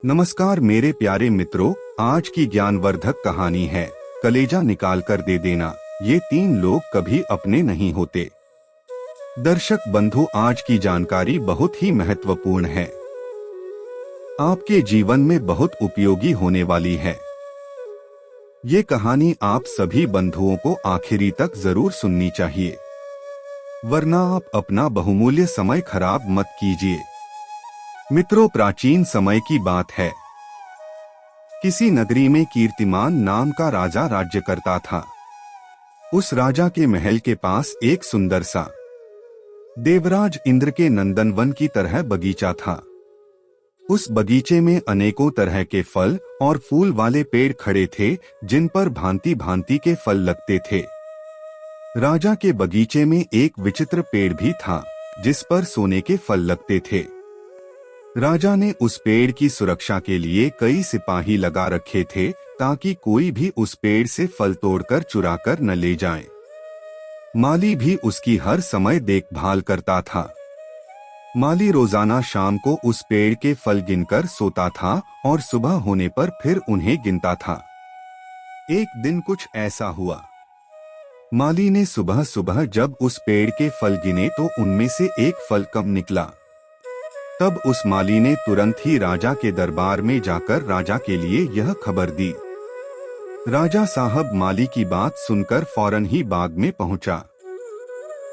नमस्कार मेरे प्यारे मित्रों, आज की ज्ञानवर्धक कहानी है कलेजा निकाल कर दे देना। ये तीन लोग कभी अपने नहीं होते। दर्शक बंधु, आज की जानकारी बहुत ही महत्वपूर्ण है, आपके जीवन में बहुत उपयोगी होने वाली है। ये कहानी आप सभी बंधुओं को आखिरी तक जरूर सुननी चाहिए, वरना आप अपना बहुमूल्य समय खराब मत कीजिए। मित्रों, प्राचीन समय की बात है। किसी नगरी में कीर्तिमान नाम का राजा राज्य करता था। उस राजा के महल के पास एक सुंदर सा देवराज इंद्र के नंदनवन की तरह बगीचा था। उस बगीचे में अनेकों तरह के फल और फूल वाले पेड़ खड़े थे, जिन पर भांति भांति के फल लगते थे। राजा के बगीचे में एक विचित्र पेड़ भी था, जिस पर सोने के फल लगते थे। राजा ने उस पेड़ की सुरक्षा के लिए कई सिपाही लगा रखे थे, ताकि कोई भी उस पेड़ से फल तोड़कर चुरा कर न ले जाए। माली भी उसकी हर समय देखभाल करता था। माली रोजाना शाम को उस पेड़ के फल गिनकर सोता था और सुबह होने पर फिर उन्हें गिनता था। एक दिन कुछ ऐसा हुआ। माली ने सुबह सुबह जब उस पेड़ के फल गिने तो उनमें से एक फल कम निकला। तब उस माली ने तुरंत ही राजा के दरबार में जाकर राजा के लिए यह खबर दी। राजा साहब माली की बात सुनकर फौरन ही बाग में पहुंचा।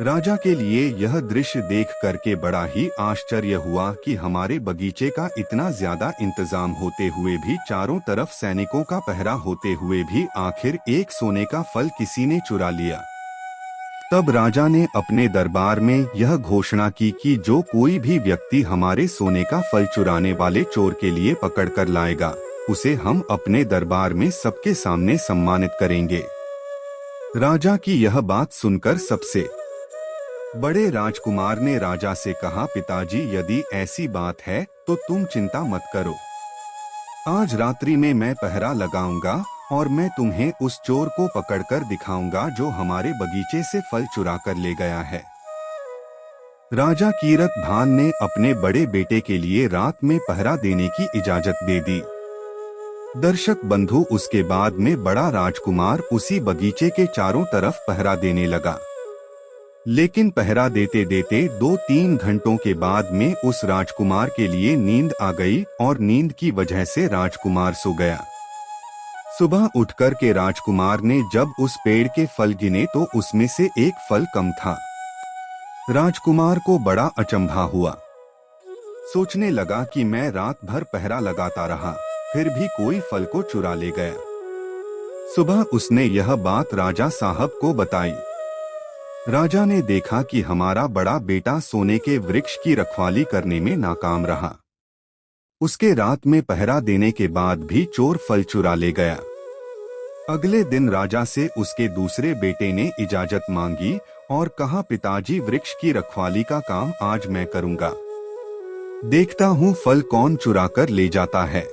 राजा के लिए यह दृश्य देख करके बड़ा ही आश्चर्य हुआ कि हमारे बगीचे का इतना ज्यादा इंतजाम होते हुए भी, चारों तरफ सैनिकों का पहरा होते हुए भी आखिर एक सोने का फल किसी ने चुरा लिया। तब राजा ने अपने दरबार में यह घोषणा की कि जो कोई भी व्यक्ति हमारे सोने का फल चुराने वाले चोर के लिए पकड़ कर लाएगा, उसे हम अपने दरबार में सबके सामने सम्मानित करेंगे। राजा की यह बात सुनकर सबसे बड़े राजकुमार ने राजा से कहा, पिताजी, यदि ऐसी बात है तो तुम चिंता मत करो। आज रात्रि में मैं पहरा लगाऊंगा और मैं तुम्हें उस चोर को पकड़कर दिखाऊंगा जो हमारे बगीचे से फल चुरा कर ले गया है। राजा कीरत भान ने अपने बड़े बेटे के लिए रात में पहरा देने की इजाजत दे दी। दर्शक बंधु, उसके बाद में बड़ा राजकुमार उसी बगीचे के चारों तरफ पहरा देने लगा। लेकिन पहरा देते देते 2-3 घंटों के बाद में उस राजकुमार के लिए नींद आ गई और नींद की वजह से राजकुमार सो गया। सुबह उठकर के राजकुमार ने जब उस पेड़ के फल गिने तो उसमें से एक फल कम था। राजकुमार को बड़ा अचंभा हुआ। सोचने लगा कि मैं रात भर पहरा लगाता रहा, फिर भी कोई फल को चुरा ले गया। सुबह उसने यह बात राजा साहब को बताई। राजा ने देखा कि हमारा बड़ा बेटा सोने के वृक्ष की रखवाली करने में नाकाम रहा। उसके रात में पहरा देने के बाद भी चोर फल चुरा ले गया। अगले दिन राजा से उसके दूसरे बेटे ने इजाजत मांगी और कहा, पिताजी, वृक्ष की रखवाली का काम आज मैं करूंगा। देखता हूँ फल कौन चुरा कर ले जाता है।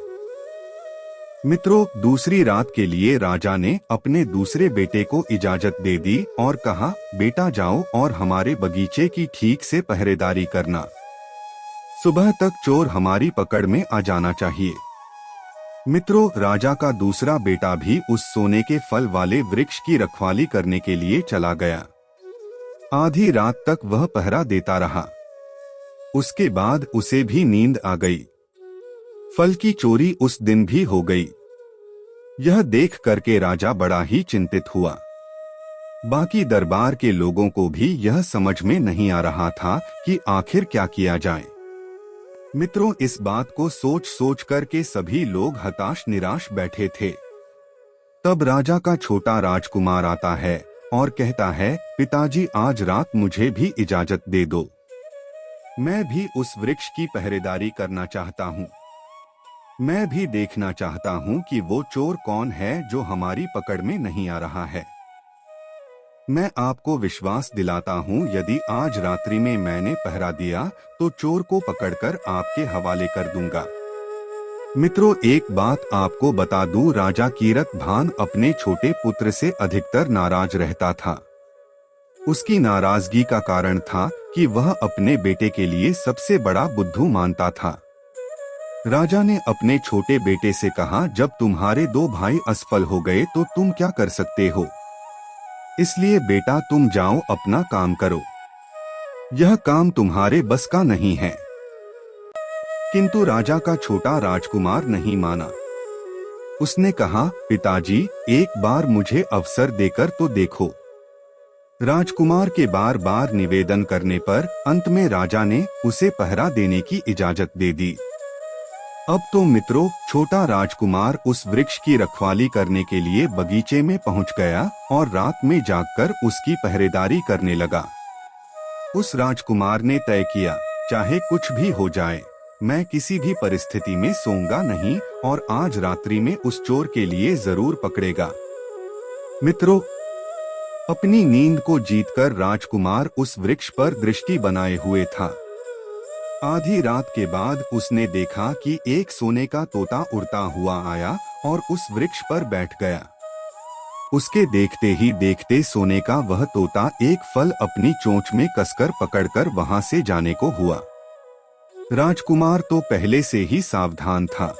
मित्रों, दूसरी रात के लिए राजा ने अपने दूसरे बेटे को इजाजत दे दी और कहा, बेटा जाओ और हमारे बगीचे की ठीक से पहरेदारी करना। सुबह तक चोर हमारी पकड़ में आ जाना चाहिए। मित्रों, राजा का दूसरा बेटा भी उस सोने के फल वाले वृक्ष की रखवाली करने के लिए चला गया। आधी रात तक वह पहरा देता रहा। उसके बाद उसे भी नींद आ गई। फल की चोरी उस दिन भी हो गई। यह देख करके राजा बड़ा ही चिंतित हुआ। बाकी दरबार के लोगों को भी यह समझ में नहीं आ रहा था कि आखिर क्या किया जाए। मित्रों, इस बात को सोच सोच करके सभी लोग हताश निराश बैठे थे। तब राजा का छोटा राजकुमार आता है और कहता है, पिताजी, आज रात मुझे भी इजाजत दे दो। मैं भी उस वृक्ष की पहरेदारी करना चाहता हूँ। मैं भी देखना चाहता हूँ कि वो चोर कौन है जो हमारी पकड़ में नहीं आ रहा है। मैं आपको विश्वास दिलाता हूँ, यदि आज रात्रि में मैंने पहरा दिया तो चोर को पकड़कर आपके हवाले कर दूंगा। मित्रों, एक बात आपको बता दूं, राजा कीरत भान अपने छोटे पुत्र से अधिकतर नाराज रहता था। उसकी नाराजगी का कारण था कि वह अपने बेटे के लिए सबसे बड़ा बुद्धू मानता था। राजा ने अपने छोटे बेटे से कहा, जब तुम्हारे दो भाई असफल हो गए तो तुम क्या कर सकते हो? इसलिए बेटा तुम जाओ अपना काम करो। यह काम तुम्हारे बस का नहीं है। किंतु राजा का छोटा राजकुमार नहीं माना। उसने कहा, पिताजी एक बार मुझे अवसर देकर तो देखो। राजकुमार के बार बार निवेदन करने पर अंत में राजा ने उसे पहरा देने की इजाजत दे दी। अब तो मित्रों, छोटा राजकुमार उस वृक्ष की रखवाली करने के लिए बगीचे में पहुंच गया और रात में जागकर उसकी पहरेदारी करने लगा। उस राजकुमार ने तय किया, चाहे कुछ भी हो जाए, मैं किसी भी परिस्थिति में सोऊंगा नहीं और आज रात्रि में उस चोर के लिए जरूर पकड़ेगा। मित्रों, अपनी नींद को जीतकर राजकुमार उस वृक्ष पर दृष्टि बनाए हुए था। आधी रात के बाद उसने देखा कि एक सोने का तोता उड़ता हुआ आया और उस वृक्ष पर बैठ गया। उसके देखते ही देखते सोने का वह तोता एक फल अपनी चोंच में कसकर पकड़कर वहां से जाने को हुआ। राजकुमार तो पहले से ही सावधान था।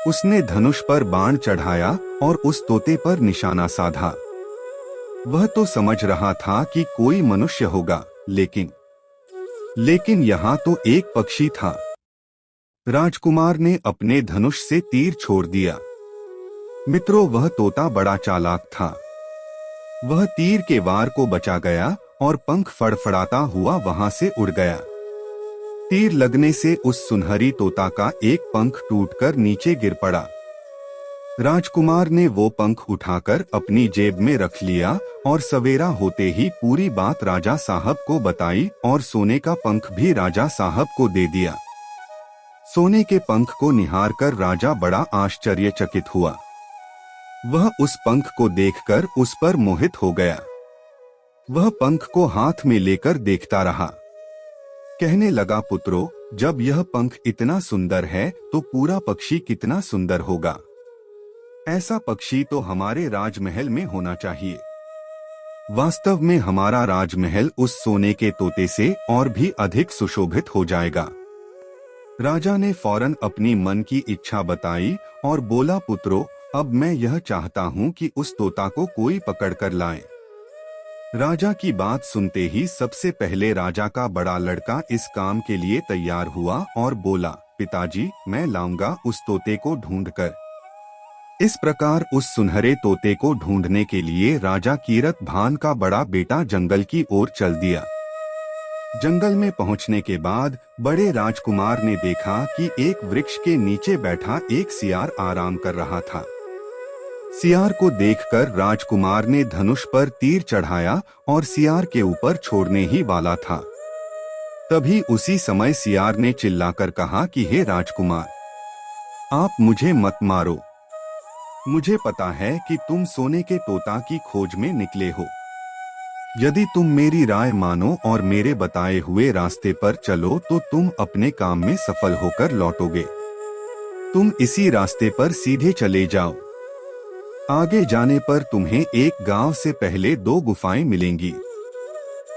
उसने धनुष पर बाण चढ़ाया और उस तोते पर निशाना साधा। वह तो समझ रहा था कि कोई मनुष्य होगा, लेकिन यहाँ तो एक पक्षी था। राजकुमार ने अपने धनुष से तीर छोड़ दिया। मित्रों, वह तोता बड़ा चालाक था। वह तीर के वार को बचा गया और पंख फड़फड़ाता हुआ वहां से उड़ गया। तीर लगने से उस सुनहरी तोता का एक पंख टूटकर नीचे गिर पड़ा। राजकुमार ने वो पंख उठाकर अपनी जेब में रख लिया और सवेरा होते ही पूरी बात राजा साहब को बताई और सोने का पंख भी राजा साहब को दे दिया। सोने के पंख को निहारकर राजा बड़ा आश्चर्यचकित हुआ। वह उस पंख को देखकर उस पर मोहित हो गया। वह पंख को हाथ में लेकर देखता रहा। कहने लगा, पुत्रों, जब यह पंख इतना सुंदर है तो पूरा पक्षी कितना सुंदर होगा। ऐसा पक्षी तो हमारे राजमहल में होना चाहिए। वास्तव में हमारा राजमहल उस सोने के तोते से और भी अधिक सुशोभित हो जाएगा। राजा ने फौरन अपनी मन की इच्छा बताई और बोला, पुत्रों, अब मैं यह चाहता हूँ कि उस तोता को कोई पकड़कर लाए। राजा की बात सुनते ही सबसे पहले राजा का बड़ा लड़का इस काम के लिए तैयार हुआ और बोला, पिताजी, मैं लाऊंगा उस तोते को ढूंढकर। इस प्रकार उस सुनहरे तोते को ढूंढने के लिए राजा कीरत भान का बड़ा बेटा जंगल की ओर चल दिया। जंगल में पहुंचने के बाद बड़े राजकुमार ने देखा कि एक वृक्ष के नीचे बैठा एक सियार आराम कर रहा था। सियार को देखकर राजकुमार ने धनुष पर तीर चढ़ाया और सियार के ऊपर छोड़ने ही वाला था। तभी उसी समय सियार ने चिल्लाकर कहा कि हे राजकुमार, आप मुझे मत मारो। मुझे पता है कि तुम सोने के तोता की खोज में निकले हो। यदि तुम मेरी राय मानो और मेरे बताए हुए रास्ते पर चलो तो तुम अपने काम में सफल होकर लौटोगे। तुम इसी रास्ते पर सीधे चले जाओ। आगे जाने पर तुम्हें एक गांव से पहले दो गुफाएं मिलेंगी।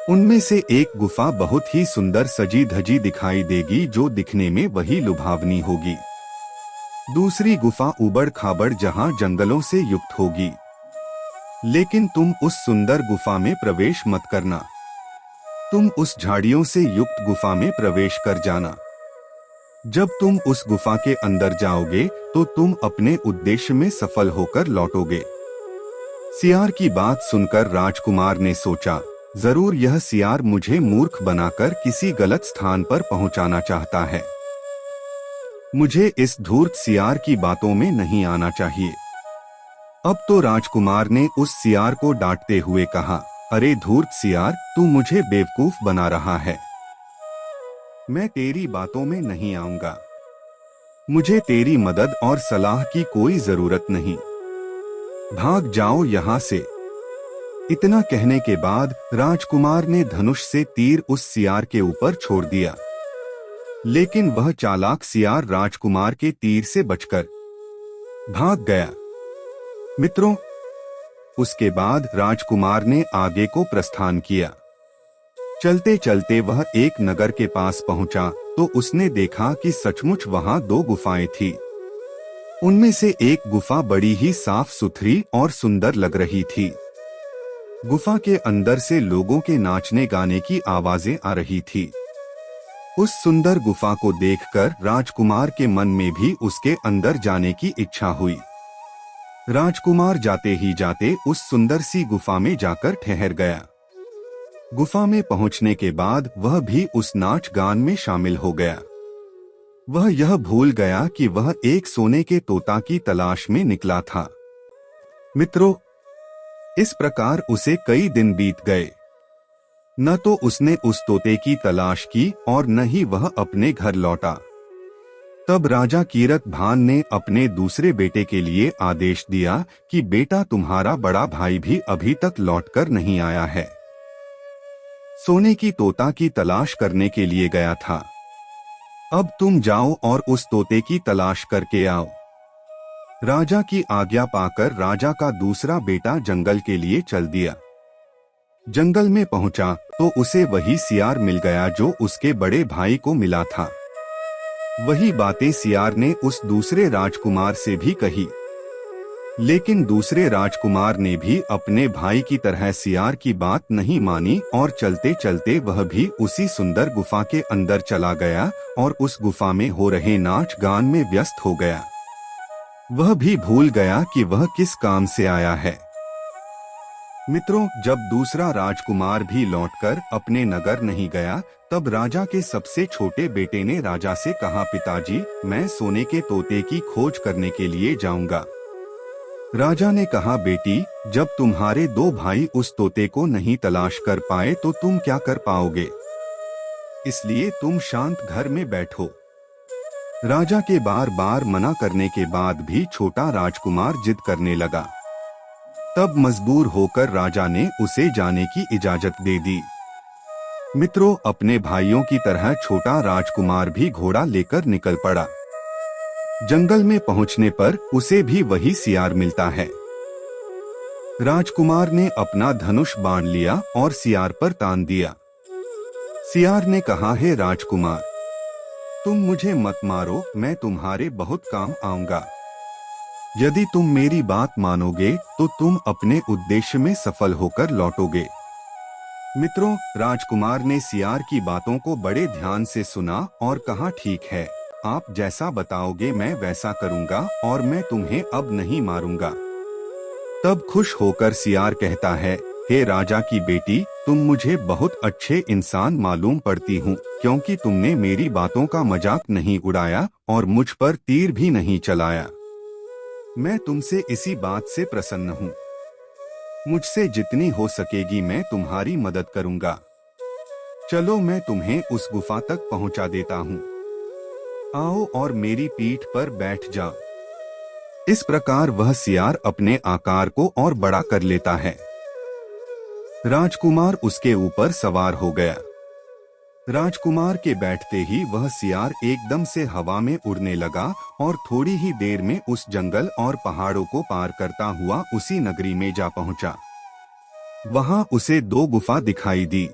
उनमें से एक गुफा बहुत ही सुंदर सजी धजी दिखाई देगी, जो दिखने में वही लुभावनी होगी। दूसरी गुफा उबड़ खाबड़ जहां जंगलों से युक्त होगी। लेकिन तुम उस सुंदर गुफा में प्रवेश मत करना। तुम उस झाड़ियों से युक्त गुफा में प्रवेश कर जाना। जब तुम उस गुफा के अंदर जाओगे तो तुम अपने उद्देश्य में सफल होकर लौटोगे। सियार की बात सुनकर राजकुमार ने सोचा, जरूर यह सियार मुझे मूर्ख बनाकर किसी गलत स्थान पर पहुंचाना चाहता है। मुझे इस धूर्त सियार की बातों में नहीं आना चाहिए। अब तो राजकुमार ने उस सियार को डांटते हुए कहा, अरे धूर्त सियार, तू मुझे बेवकूफ बना रहा है। मैं तेरी बातों में नहीं आऊंगा। मुझे तेरी मदद और सलाह की कोई जरूरत नहीं। भाग जाओ यहाँ से। इतना कहने के बाद राजकुमार ने धनुष से तीर उस सियार के ऊपर छोड़ दिया। लेकिन वह चालाक सियार राजकुमार के तीर से बचकर भाग गया। मित्रों, उसके बाद राजकुमार ने आगे को प्रस्थान किया। चलते चलते वह एक नगर के पास पहुंचा तो उसने देखा कि सचमुच वहां दो गुफाएं थी। उनमें से एक गुफा बड़ी ही साफ सुथरी और सुंदर लग रही थी। गुफा के अंदर से लोगों के नाचने गाने की आवाजें आ रही थी। उस सुंदर गुफा को देखकर राजकुमार के मन में भी उसके अंदर जाने की इच्छा हुई। राजकुमार जाते ही जाते उस सुंदर सी गुफा में जाकर ठहर गया। गुफा में पहुंचने के बाद वह भी उस नाच गान में शामिल हो गया। वह यह भूल गया कि वह एक सोने के तोता की तलाश में निकला था। मित्रों, इस प्रकार उसे कई दिन बीत गए। न तो उसने उस तोते की तलाश की और न ही वह अपने घर लौटा। तब राजा कीरत भान ने अपने दूसरे बेटे के लिए आदेश दिया कि बेटा, तुम्हारा बड़ा भाई भी अभी तक लौटकर नहीं आया है। सोने की तोता की तलाश करने के लिए गया था। अब तुम जाओ और उस तोते की तलाश करके आओ। राजा की आज्ञा पाकर राजा का दूसरा बेटा जंगल के लिए चल दिया। जंगल में पहुंचा तो उसे वही सियार मिल गया जो उसके बड़े भाई को मिला था। वही बातें सियार ने उस दूसरे राजकुमार से भी कही, लेकिन दूसरे राजकुमार ने भी अपने भाई की तरह सियार की बात नहीं मानी और चलते चलते वह भी उसी सुंदर गुफा के अंदर चला गया और उस गुफा में हो रहे नाच गान में व्यस्त हो गया। वह भी भूल गया कि वह किस काम से आया है। मित्रों, जब दूसरा राजकुमार भी लौटकर अपने नगर नहीं गया, तब राजा के सबसे छोटे बेटे ने राजा से कहा, पिताजी, मैं सोने के तोते की खोज करने के लिए जाऊंगा। राजा ने कहा, बेटी, जब तुम्हारे दो भाई उस तोते को नहीं तलाश कर पाए तो तुम क्या कर पाओगे? इसलिए तुम शांत घर में बैठो। राजा के बार बार मना करने के बाद भी छोटा राजकुमार जिद करने लगा। तब मजबूर होकर राजा ने उसे जाने की इजाजत दे दी। मित्रों, अपने भाइयों की तरह छोटा राजकुमार भी घोड़ा लेकर निकल पड़ा। जंगल में पहुंचने पर उसे भी वही सियार मिलता है। राजकुमार ने अपना धनुष बांध लिया और सियार पर तान दिया। सियार ने कहा, हे राजकुमार, तुम मुझे मत मारो, मैं तुम्हारे बहुत काम आऊंगा। यदि तुम मेरी बात मानोगे तो तुम अपने उद्देश्य में सफल होकर लौटोगे। मित्रों, राजकुमार ने सियार की बातों को बड़े ध्यान से सुना और कहा, ठीक है, आप जैसा बताओगे मैं वैसा करूंगा और मैं तुम्हें अब नहीं मारूंगा। तब खुश होकर सियार कहता है, हे राजा की बेटी, तुम मुझे बहुत अच्छे इंसान मालूम पड़ती हूँ, क्योंकि तुमने मेरी बातों का मजाक नहीं उड़ाया और मुझ पर तीर भी नहीं चलाया। मैं तुमसे इसी बात से प्रसन्न हूँ। मुझसे जितनी हो सकेगी मैं तुम्हारी मदद करूंगा। चलो, मैं तुम्हें उस गुफा तक पहुंचा देता हूँ। आओ और मेरी पीठ पर बैठ जाओ। इस प्रकार वह सियार अपने आकार को और बड़ा कर लेता है। राजकुमार उसके ऊपर सवार हो गया। राजकुमार के बैठते ही वह सियार एकदम से हवा में उड़ने लगा और थोड़ी ही देर में उस जंगल और पहाड़ों को पार करता हुआ उसी नगरी में जा पहुंचा। वहां उसे दो गुफा दिखाई दी।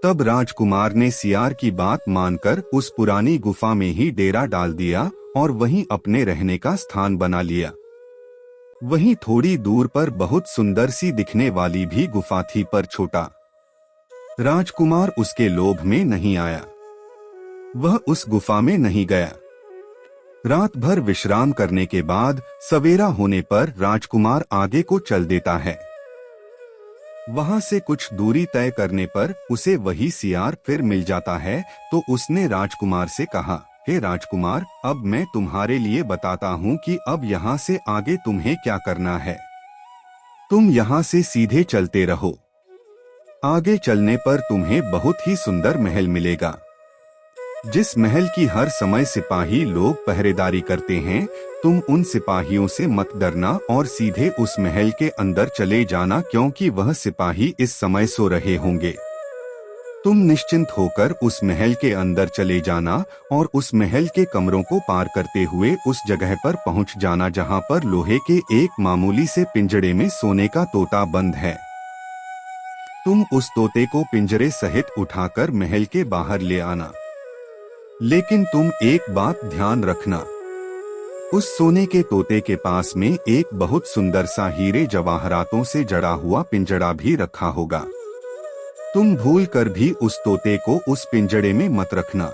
तब राजकुमार ने सियार की बात मानकर उस पुरानी गुफा में ही डेरा डाल दिया और वहीं अपने रहने का स्थान बना लिया। वहीं थोड़ी दूर पर बहुत सुंदर सी दिखने वाली भी गुफा थी, पर छोटा। राजकुमार उसके लोभ में नहीं आया। वह उस गुफा में नहीं गया। रात भर विश्राम करने के बाद सवेरा होने पर राजकुमार आगे को चल देता है। वहां से कुछ दूरी तय करने पर उसे वही सियार फिर मिल जाता है, तो उसने राजकुमार से कहा, हे राजकुमार, अब मैं तुम्हारे लिए बताता हूँ कि अब यहाँ से आगे तुम्हें क्या करना है। तुम यहाँ से सीधे चलते रहो। आगे चलने पर तुम्हें बहुत ही सुंदर महल मिलेगा, जिस महल की हर समय सिपाही लोग पहरेदारी करते हैं। तुम उन सिपाहियों से मत डरना और सीधे उस महल के अंदर चले जाना, क्योंकि वह सिपाही इस समय सो रहे होंगे। तुम निश्चिंत होकर उस महल के अंदर चले जाना और उस महल के कमरों को पार करते हुए उस जगह पर पहुंच जाना जहां पर लोहे के एक मामूली से पिंजड़े में सोने का तोता बंद है। तुम उस तोते को पिंजरे सहित उठाकर महल के बाहर ले आना। लेकिन तुम एक बात ध्यान रखना, उस सोने के तोते के पास में एक बहुत सुंदर सा हीरे जवाहरातों से जड़ा हुआ पिंजड़ा भी रखा होगा। तुम भूल कर भी उस तोते को उस पिंजड़े में मत रखना।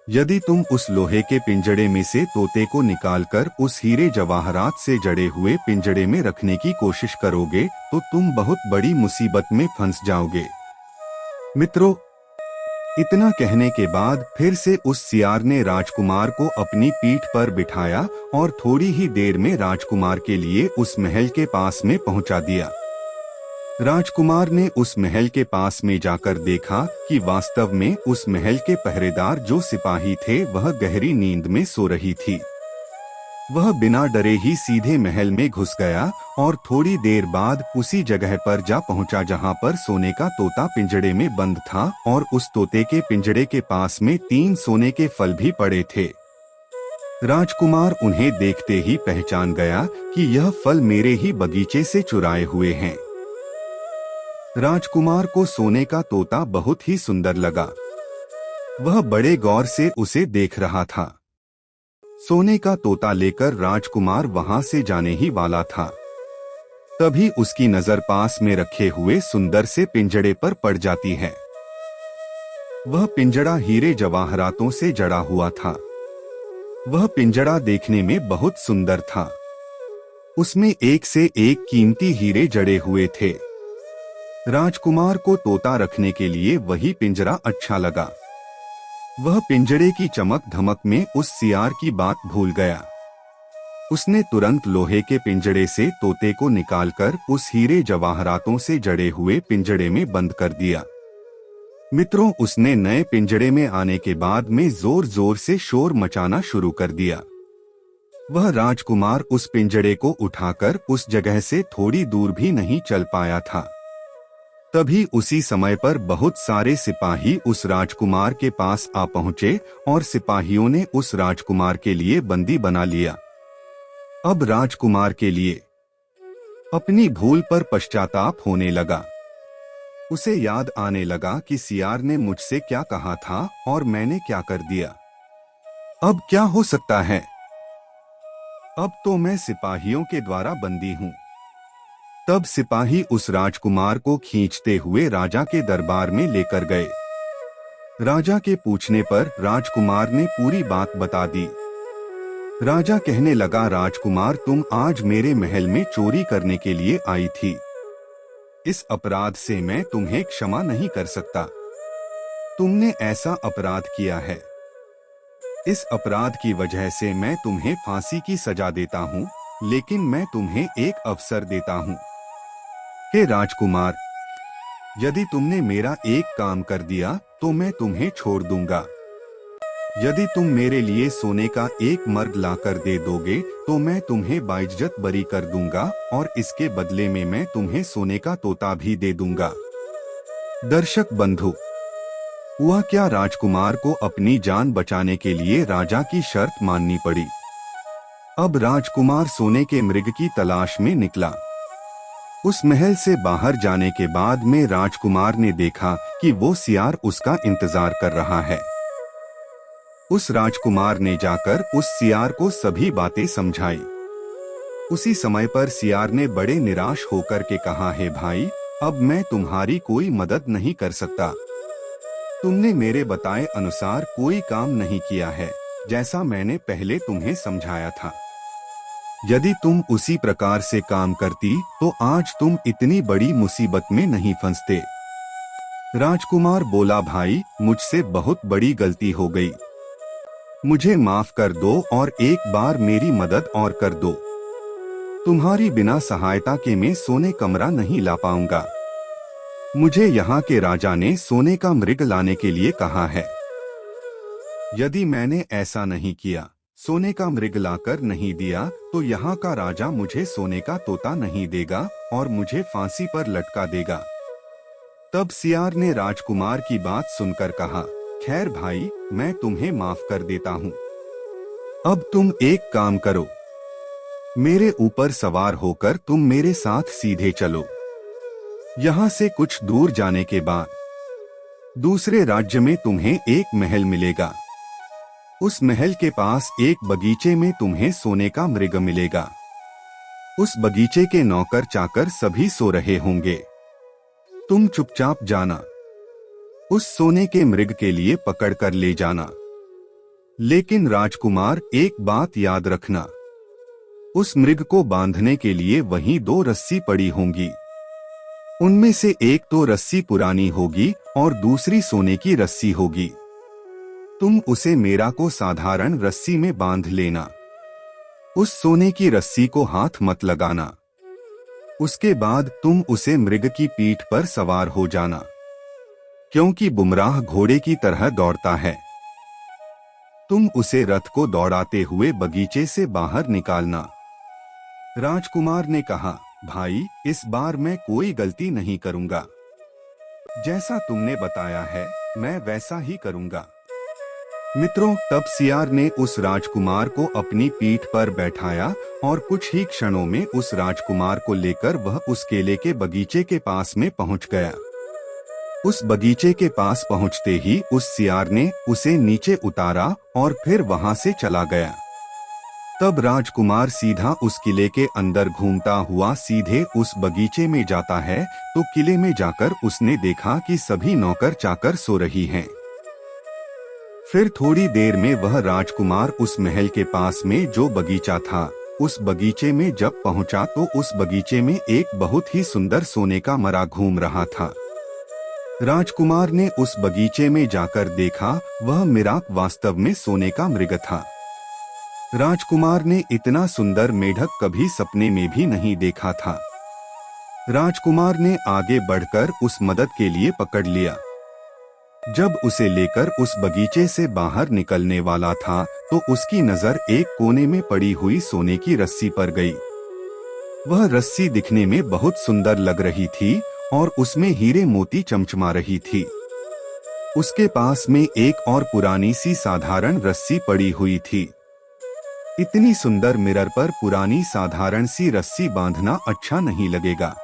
यदि तुम उस लोहे के पिंजड़े में से तोते को निकालकर उस हीरे जवाहरात से जड़े हुए पिंजड़े में रखने की कोशिश करोगे तो तुम बहुत बड़ी मुसीबत में फंस जाओगे। मित्रों, इतना कहने के बाद फिर से उस सियार ने राजकुमार को अपनी पीठ पर बिठाया और थोड़ी ही देर में राजकुमार के लिए उस महल के पास में पहुंचा दिया। राजकुमार ने उस महल के पास में जाकर देखा कि वास्तव में उस महल के पहरेदार जो सिपाही थे वह गहरी नींद में सो रही थी। वह बिना डरे ही सीधे महल में घुस गया और थोड़ी देर बाद उसी जगह पर जा पहुंचा जहां पर सोने का तोता पिंजड़े में बंद था और उस तोते के पिंजड़े के पास में 3 सोने के फल भी पड़े थे। राजकुमार उन्हें देखते ही पहचान गया कि यह फल मेरे ही बगीचे से चुराए हुए हैं। राजकुमार को सोने का तोता बहुत ही सुंदर लगा। वह बड़े गौर से उसे देख रहा था। सोने का तोता लेकर राजकुमार वहां से जाने ही वाला था। तभी उसकी नजर पास में रखे हुए सुंदर से पिंजड़े पर पड़ जाती है। वह पिंजड़ा हीरे जवाहरातों से जड़ा हुआ था। वह पिंजड़ा देखने में बहुत सुंदर था। उसमें एक से एक कीमती हीरे जड़े हुए थे। राजकुमार को तोता रखने के लिए वही पिंजरा अच्छा लगा। वह पिंजरे की चमक धमक में उस सियार की बात भूल गया। उसने तुरंत लोहे के पिंजरे से तोते को निकालकर उस हीरे जवाहरातों से जड़े हुए पिंजरे में बंद कर दिया। मित्रों, उसने नए पिंजरे में आने के बाद में जोर जोर से शोर मचाना शुरू कर दिया। वह राजकुमार उस पिंजरे को उठाकर उस जगह से थोड़ी दूर भी नहीं चल पाया था। तभी उसी समय पर बहुत सारे सिपाही उस राजकुमार के पास आ पहुंचे और सिपाहियों ने उस राजकुमार के लिए बंदी बना लिया। अब राजकुमार के लिए अपनी भूल पर पश्चाताप होने लगा। उसे याद आने लगा कि सियार ने मुझसे क्या कहा था और मैंने क्या कर दिया। अब क्या हो सकता है? अब तो मैं सिपाहियों के द्वारा बंदी हूं। तब सिपाही उस राजकुमार को खींचते हुए राजा के दरबार में लेकर गए। राजा के पूछने पर राजकुमार ने पूरी बात बता दी। राजा कहने लगा, राजकुमार, तुम आज मेरे महल में चोरी करने के लिए आई थी। इस अपराध से मैं तुम्हें क्षमा नहीं कर सकता। तुमने ऐसा अपराध किया है। इस अपराध की वजह से मैं तुम्हें फांसी की सजा देता हूँ, लेकिन मैं तुम्हें एक अवसर देता हूँ। हे राजकुमार, यदि तुमने मेरा एक काम कर दिया तो मैं तुम्हें छोड़ दूंगा। यदि तुम मेरे लिए सोने का एक मर्ग लाकर दे दोगे तो मैं तुम्हें बाइज्जत बरी कर दूंगा और इसके बदले में मैं तुम्हें सोने का तोता भी दे दूंगा। दर्शक बंधु, हुआ क्या, राजकुमार को अपनी जान बचाने के लिए राजा की शर्त माननी पड़ी। अब राजकुमार सोने के मृग की तलाश में निकला। उस महल से बाहर जाने के बाद में राजकुमार ने देखा कि वो सियार उसका इंतजार कर रहा है। उस राजकुमार ने जाकर उस सियार को सभी बातें समझाई। उसी समय पर सियार ने बड़े निराश होकर के कहा, है भाई, अब मैं तुम्हारी कोई मदद नहीं कर सकता। तुमने मेरे बताए अनुसार कोई काम नहीं किया है, जैसा मैंने पहले तुम्हें समझाया था। यदि तुम उसी प्रकार से काम करती तो आज तुम इतनी बड़ी मुसीबत में नहीं फंसते। राजकुमार बोला, भाई, मुझसे बहुत बड़ी गलती हो गई। मुझे माफ कर दो और एक बार मेरी मदद और कर दो। तुम्हारी बिना सहायता के मैं सोने कमरा नहीं ला पाऊंगा। मुझे यहाँ के राजा ने सोने का मृग लाने के लिए कहा है। यदि मैंने ऐसा नहीं किया, सोने का मृग लाकर नहीं दिया, तो यहाँ का राजा मुझे सोने का तोता नहीं देगा और मुझे फांसी पर लटका देगा। तब सियार ने राजकुमार की बात सुनकर कहा, खैर भाई, मैं तुम्हें माफ कर देता हूँ। अब तुम एक काम करो, मेरे ऊपर सवार होकर तुम मेरे साथ सीधे चलो। यहाँ से कुछ दूर जाने के बाद दूसरे राज्य में तुम्हें एक महल मिलेगा। उस महल के पास एक बगीचे में तुम्हें सोने का मृग मिलेगा। उस बगीचे के नौकर चाकर सभी सो रहे होंगे। तुम चुपचाप जाना, उस सोने के मृग के लिए पकड़ कर ले जाना। लेकिन राजकुमार, एक बात याद रखना, उस मृग को बांधने के लिए वहीं 2 रस्सी पड़ी होंगी। उनमें से एक तो रस्सी पुरानी होगी और दूसरी सोने की रस्सी होगी। तुम उसे मेरा को साधारण रस्सी में बांध लेना। उस सोने की रस्सी को हाथ मत लगाना। उसके बाद तुम उसे मृग की पीठ पर सवार हो जाना, क्योंकि बुमराह घोड़े की तरह दौड़ता है। तुम उसे रथ को दौड़ाते हुए बगीचे से बाहर निकालना। राजकुमार ने कहा, भाई, इस बार मैं कोई गलती नहीं करूंगा। जैसा तुमने बताया है मैं वैसा ही करूंगा। मित्रों, तब सियार ने उस राजकुमार को अपनी पीठ पर बैठाया और कुछ ही क्षणों में उस राजकुमार को लेकर वह उस केले के बगीचे के पास में पहुंच गया। उस बगीचे के पास पहुंचते ही उस सियार ने उसे नीचे उतारा और फिर वहां से चला गया। तब राजकुमार सीधा उस किले के अंदर घूमता हुआ सीधे उस बगीचे में जाता है, तो किले में जाकर उसने देखा कि सभी नौकर चाकर सो रही हैं। फिर थोड़ी देर में वह राजकुमार उस महल के पास में जो बगीचा था, उस बगीचे में जब पहुंचा तो उस बगीचे में एक बहुत ही सुंदर सोने का मरा घूम रहा था। राजकुमार ने उस बगीचे में जाकर देखा, वह मेढक वास्तव में सोने का मृग था। राजकुमार ने इतना सुंदर मेढक कभी सपने में भी नहीं देखा था। राजकुमार ने आगे बढ़कर उस मदद के लिए पकड़ लिया। जब उसे लेकर उस बगीचे से बाहर निकलने वाला था तो उसकी नजर एक कोने में पड़ी हुई सोने की रस्सी पर गई। वह रस्सी दिखने में बहुत सुंदर लग रही थी और उसमें हीरे मोती चमचमा रही थी। उसके पास में एक और पुरानी सी साधारण रस्सी पड़ी हुई थी। इतनी सुंदर मिरर पर पुरानी साधारण सी रस्सी बांधना अच्छा नहीं लगेगा।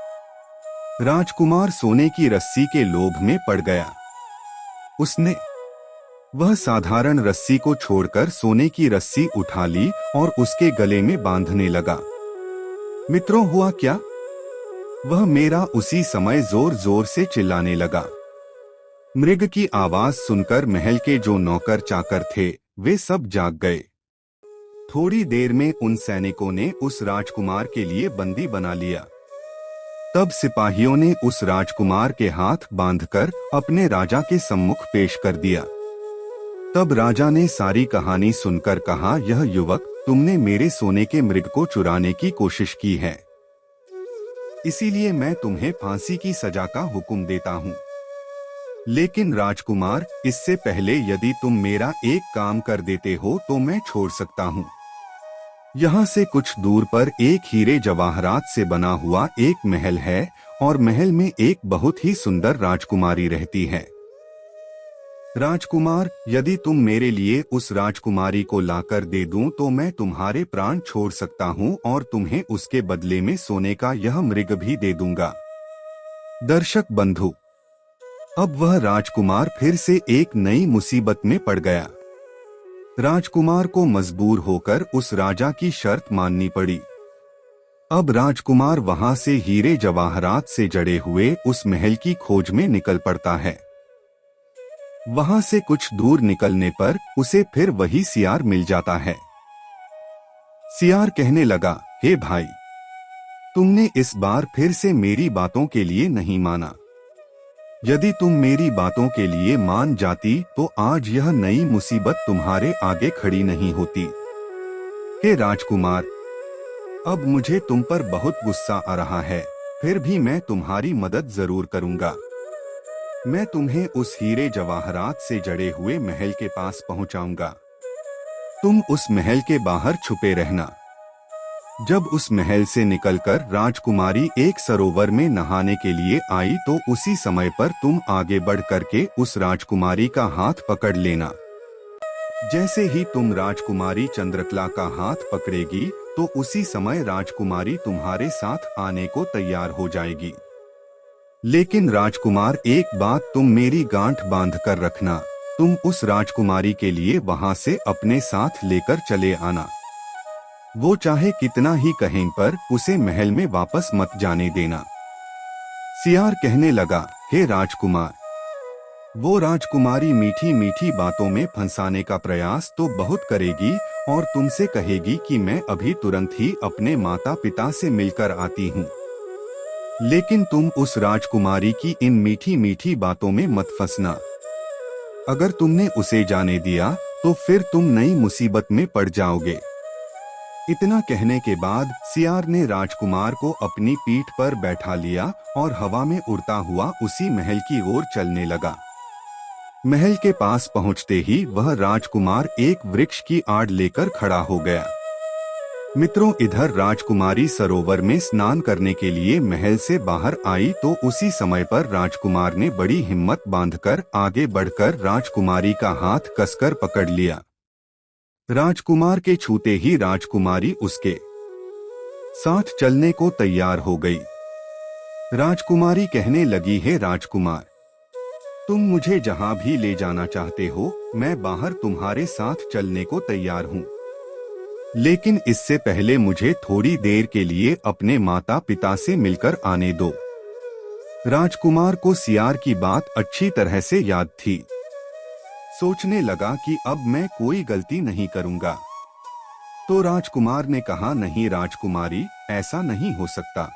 राजकुमार सोने की रस्सी के लोभ में पड़ गया। उसने वह साधारण रस्सी को छोड़कर सोने की रस्सी उठा ली और उसके गले में बांधने लगा। मित्रों, हुआ क्या? वह मेरा उसी समय जोर जोर से चिल्लाने लगा। मृग की आवाज सुनकर महल के जो नौकर चाकर थे वे सब जाग गए। थोड़ी देर में उन सैनिकों ने उस राजकुमार के लिए बंदी बना लिया। तब सिपाहियों ने उस राजकुमार के हाथ बांधकर अपने राजा के सम्मुख पेश कर दिया। तब राजा ने सारी कहानी सुनकर कहा, यह युवक, तुमने मेरे सोने के मृग को चुराने की कोशिश की है, इसीलिए मैं तुम्हें फांसी की सजा का हुक्म देता हूँ। लेकिन राजकुमार, इससे पहले यदि तुम मेरा एक काम कर देते हो तो मैं छोड़ सकता हूँ। यहाँ से कुछ दूर पर एक हीरे जवाहरात से बना हुआ एक महल है और महल में एक बहुत ही सुंदर राजकुमारी रहती है। राजकुमार, यदि तुम मेरे लिए उस राजकुमारी को लाकर दे दूं तो मैं तुम्हारे प्राण छोड़ सकता हूं और तुम्हें उसके बदले में सोने का यह मृग भी दे दूंगा। दर्शक बंधु, अब वह राजकुमार फिर से एक नई मुसीबत में पड़ गया। राजकुमार को मजबूर होकर उस राजा की शर्त माननी पड़ी। अब राजकुमार वहां से हीरे जवाहरात से जड़े हुए उस महल की खोज में निकल पड़ता है। वहां से कुछ दूर निकलने पर उसे फिर वही सियार मिल जाता है। सियार कहने लगा, हे भाई, तुमने इस बार फिर से मेरी बातों के लिए नहीं माना। यदि तुम मेरी बातों के लिए मान जाती तो आज यह नई मुसीबत तुम्हारे आगे खड़ी नहीं होती। हे राजकुमार, अब मुझे तुम पर बहुत गुस्सा आ रहा है, फिर भी मैं तुम्हारी मदद जरूर करूंगा। मैं तुम्हें उस हीरे जवाहरात से जड़े हुए महल के पास पहुंचाऊंगा। तुम उस महल के बाहर छुपे रहना। जब उस महल से निकलकर राजकुमारी एक सरोवर में नहाने के लिए आई तो उसी समय पर तुम आगे बढ़ करके उस राजकुमारी का हाथ पकड़ लेना। जैसे ही तुम राजकुमारी चंद्रकला का हाथ पकड़ेगी तो उसी समय राजकुमारी तुम्हारे साथ आने को तैयार हो जाएगी। लेकिन राजकुमार, एक बात तुम मेरी गांठ बांध कर रखना, तुम उस राजकुमारी के लिए वहां से अपने साथ लेकर चले आना। वो चाहे कितना ही कहें पर उसे महल में वापस मत जाने देना। सियार कहने लगा, हे राजकुमार, वो राजकुमारी मीठी मीठी बातों में फंसाने का प्रयास तो बहुत करेगी और तुमसे कहेगी कि मैं अभी तुरंत ही अपने माता पिता से मिलकर आती हूँ। लेकिन तुम उस राजकुमारी की इन मीठी मीठी बातों में मत फंसना। अगर तुमने उसे जाने दिया तो फिर तुम नई मुसीबत में पड़ जाओगे। इतना कहने के बाद सियार ने राजकुमार को अपनी पीठ पर बैठा लिया और हवा में उड़ता हुआ उसी महल की ओर चलने लगा। महल के पास पहुंचते ही वह राजकुमार एक वृक्ष की आड़ लेकर खड़ा हो गया। मित्रों, इधर राजकुमारी सरोवर में स्नान करने के लिए महल से बाहर आई तो उसी समय पर राजकुमार ने बड़ी हिम्मत बांधकर आगे बढ़कर राजकुमारी का हाथ कसकर पकड़ लिया। राजकुमार के छूते ही राजकुमारी उसके साथ चलने को तैयार हो गई। राजकुमारी कहने लगी, हे राजकुमार, तुम मुझे जहां भी ले जाना चाहते हो, मैं बाहर तुम्हारे साथ चलने को तैयार हूँ। लेकिन इससे पहले मुझे थोड़ी देर के लिए अपने माता पिता से मिलकर आने दो। राजकुमार को सियार की बात अच्छी तरह से याद थी। सोचने लगा कि अब मैं कोई गलती नहीं करूंगा। तो राजकुमार ने कहा, नहीं राजकुमारी, ऐसा नहीं हो सकता।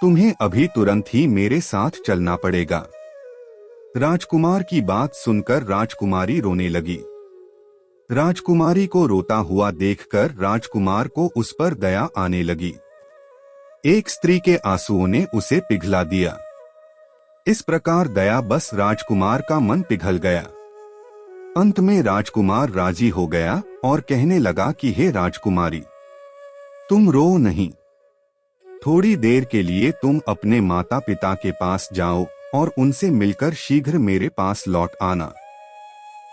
तुम्हें अभी तुरंत ही मेरे साथ चलना पड़ेगा। राजकुमार की बात सुनकर राजकुमारी रोने लगी। राजकुमारी को रोता हुआ देखकर राजकुमार को उस पर दया आने लगी। एक स्त्री के आंसुओं ने उसे पिघला दिया। इस प्रकार दया बस राजकुमार का मन पिघल गया। अंत में राजकुमार राजी हो गया और कहने लगा कि हे राजकुमारी, तुम रो नहीं। थोड़ी देर के लिए तुम अपने माता पिता के पास जाओ और उनसे मिलकर शीघ्र मेरे पास लौट आना।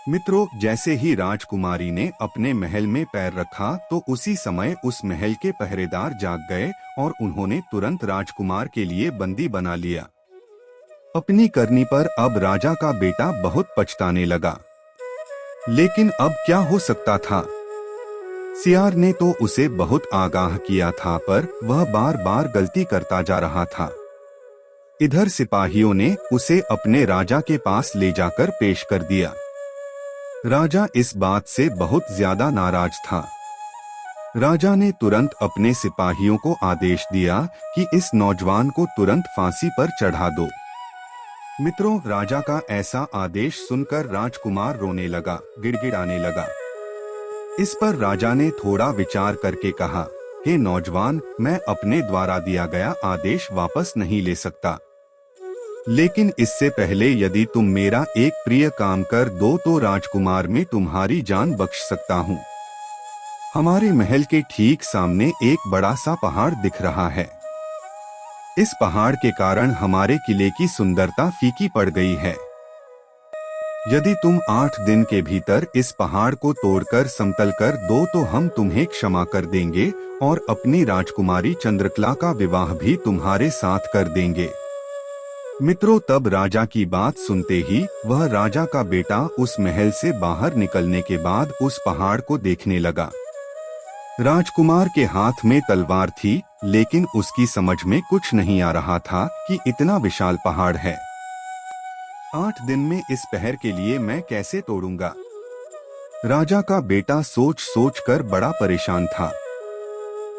मित्रों, जैसे ही राजकुमारी ने अपने महल में पैर रखा तो उसी समय उस महल के पहरेदार जाग गए और उन्होंने तुरंत राजकुमार के लिए बंदी बना लिया। अपनी करनी पर अब राजा का बेटा बहुत पछताने लगा। लेकिन अब क्या हो सकता था? सियार ने तो उसे बहुत आगाह किया था पर वह बार बार गलती करता जा रहा था। इधर सिपाहियों ने उसे अपने राजा के पास ले जाकर पेश कर दिया। राजा इस बात से बहुत ज्यादा नाराज था। राजा ने तुरंत अपने सिपाहियों को आदेश दिया कि इस नौजवान को तुरंत फांसी पर चढ़ा दो। मित्रों, राजा का ऐसा आदेश सुनकर राजकुमार रोने लगा, गिड़गिड़ाने लगा। इस पर राजा ने थोड़ा विचार करके कहा, हे नौजवान, मैं अपने द्वारा दिया गया आदेश वापस नहीं ले सकता। लेकिन इससे पहले यदि तुम मेरा एक प्रिय काम कर दो तो राजकुमार में तुम्हारी जान बख्श सकता हूँ। हमारे महल के ठीक सामने एक बड़ा सा पहाड़ दिख रहा है। इस पहाड़ के कारण हमारे किले की सुंदरता फीकी पड़ गई है। यदि तुम 8 दिन के भीतर इस पहाड़ को तोड़कर समतल कर दो तो हम तुम्हें क्षमा कर देंगे और अपनी राजकुमारी चंद्रकला का विवाह भी तुम्हारे साथ कर देंगे। मित्रों, तब राजा की बात सुनते ही वह राजा का बेटा उस महल से बाहर निकलने के बाद उस पहाड़ को देखने लगा। राजकुमार के हाथ में तलवार थी, लेकिन उसकी समझ में कुछ नहीं आ रहा था कि इतना विशाल पहाड़ है। 8 दिन में इस पहाड़ के लिए मैं कैसे तोड़ूंगा? राजा का बेटा सोच सोच कर बड़ा परेशान था।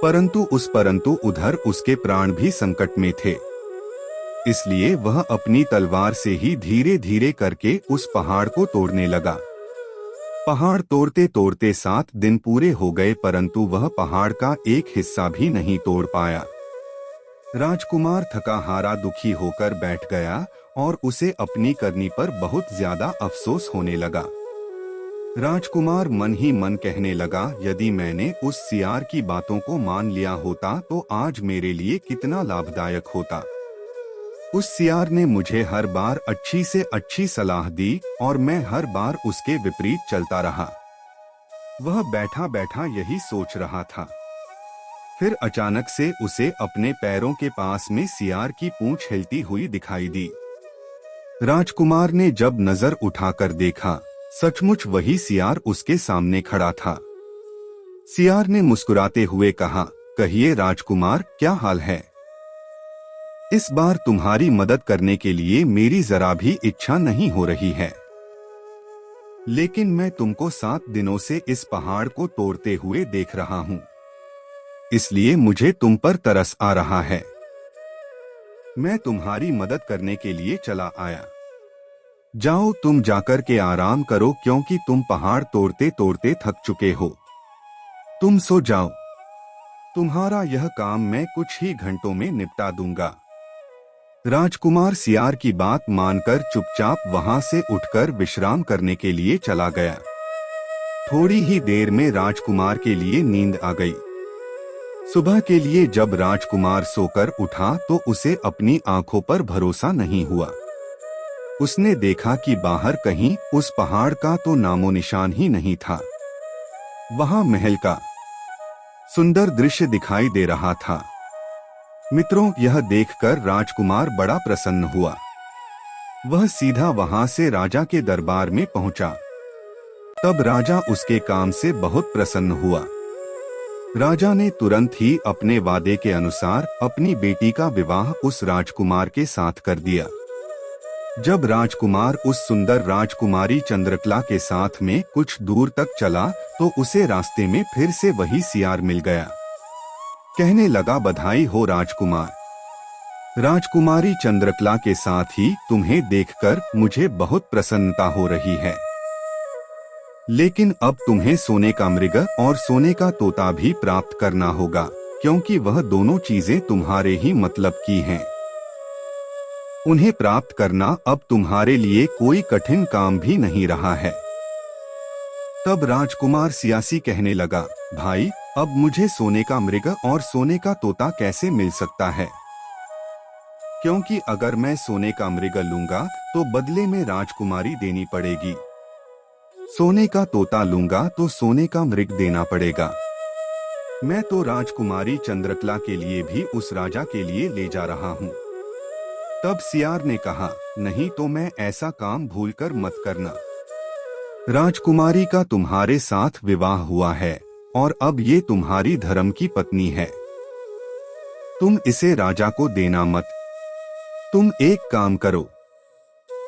परंतु उधर उसके प्राण भी संकट में थे। इसलिए वह अपनी तलवार से ही धीरे धीरे करके उस पहाड़ को तोड़ने लगा। पहाड़ तोड़ते तोड़ते 7 दिन पूरे हो गए, परंतु वह पहाड़ का एक हिस्सा भी नहीं तोड़ पाया। राजकुमार थका हारा दुखी होकर बैठ गया और उसे अपनी करनी पर बहुत ज्यादा अफसोस होने लगा। राजकुमार मन ही मन कहने लगा, यदि मैंने उस सियार की बातों को मान लिया होता तो आज मेरे लिए कितना लाभदायक होता। उस सियार ने मुझे हर बार अच्छी से अच्छी सलाह दी और मैं हर बार उसके विपरीत चलता रहा। वह बैठा बैठा यही सोच रहा था। फिर अचानक से उसे अपने पैरों के पास में सियार की पूंछ हिलती हुई दिखाई दी। राजकुमार ने जब नजर उठाकर देखा, सचमुच वही सियार उसके सामने खड़ा था। सियार ने मुस्कुराते हुए कहा, कहिए राजकुमार, क्या हाल है? इस बार तुम्हारी मदद करने के लिए मेरी जरा भी इच्छा नहीं हो रही है, लेकिन मैं तुमको 7 दिनों से इस पहाड़ को तोड़ते हुए देख रहा हूं, इसलिए मुझे तुम पर तरस आ रहा है। मैं तुम्हारी मदद करने के लिए चला आया। जाओ, तुम जाकर के आराम करो, क्योंकि तुम पहाड़ तोड़ते तोड़ते थक चुके हो। तुम सो जाओ, तुम्हारा यह काम मैं कुछ ही घंटों में निपटा दूंगा। राजकुमार सियार की बात मानकर चुपचाप वहां से उठकर विश्राम करने के लिए चला गया। थोड़ी ही देर में राजकुमार के लिए नींद आ गई। सुबह के लिए जब राजकुमार सोकर उठा तो उसे अपनी आंखों पर भरोसा नहीं हुआ। उसने देखा कि बाहर कहीं उस पहाड़ का तो नामो निशान ही नहीं था। वहां महल का सुंदर दृश्य दिखाई दे रहा था। मित्रों, यह देखकर राजकुमार बड़ा प्रसन्न हुआ। वह सीधा वहां से राजा के दरबार में पहुंचा। तब राजा उसके काम से बहुत प्रसन्न हुआ। राजा ने तुरंत ही अपने वादे के अनुसार अपनी बेटी का विवाह उस राजकुमार के साथ कर दिया। जब राजकुमार उस सुंदर राजकुमारी चंद्रकला के साथ में कुछ दूर तक चला तो उसे रास्ते में फिर से वही सियार मिल गया। कहने लगा, बधाई हो राजकुमार। राजकुमारी चंद्रकला के साथ ही तुम्हें देखकर मुझे बहुत प्रसन्नता हो रही है, लेकिन अब तुम्हें सोने का मृग और सोने का तोता भी प्राप्त करना होगा, क्योंकि वह दोनों चीजें तुम्हारे ही मतलब की हैं। उन्हें प्राप्त करना अब तुम्हारे लिए कोई कठिन काम भी नहीं रहा है। तब राजकुमार सियासी कहने लगा, भाई, अब मुझे सोने का मृग और सोने का तोता कैसे मिल सकता है? क्योंकि अगर मैं सोने का मृग लूंगा तो बदले में राजकुमारी देनी पड़ेगी, सोने का तोता लूंगा तो सोने का मृग देना पड़ेगा। मैं तो राजकुमारी चंद्रकला के लिए भी उस राजा के लिए ले जा रहा हूँ। तब सियार ने कहा, नहीं तो मैं ऐसा काम भूलकर मत करना। राजकुमारी का तुम्हारे साथ विवाह हुआ है और अब ये तुम्हारी धर्म की पत्नी है। तुम इसे राजा को देना मत। तुम एक काम करो,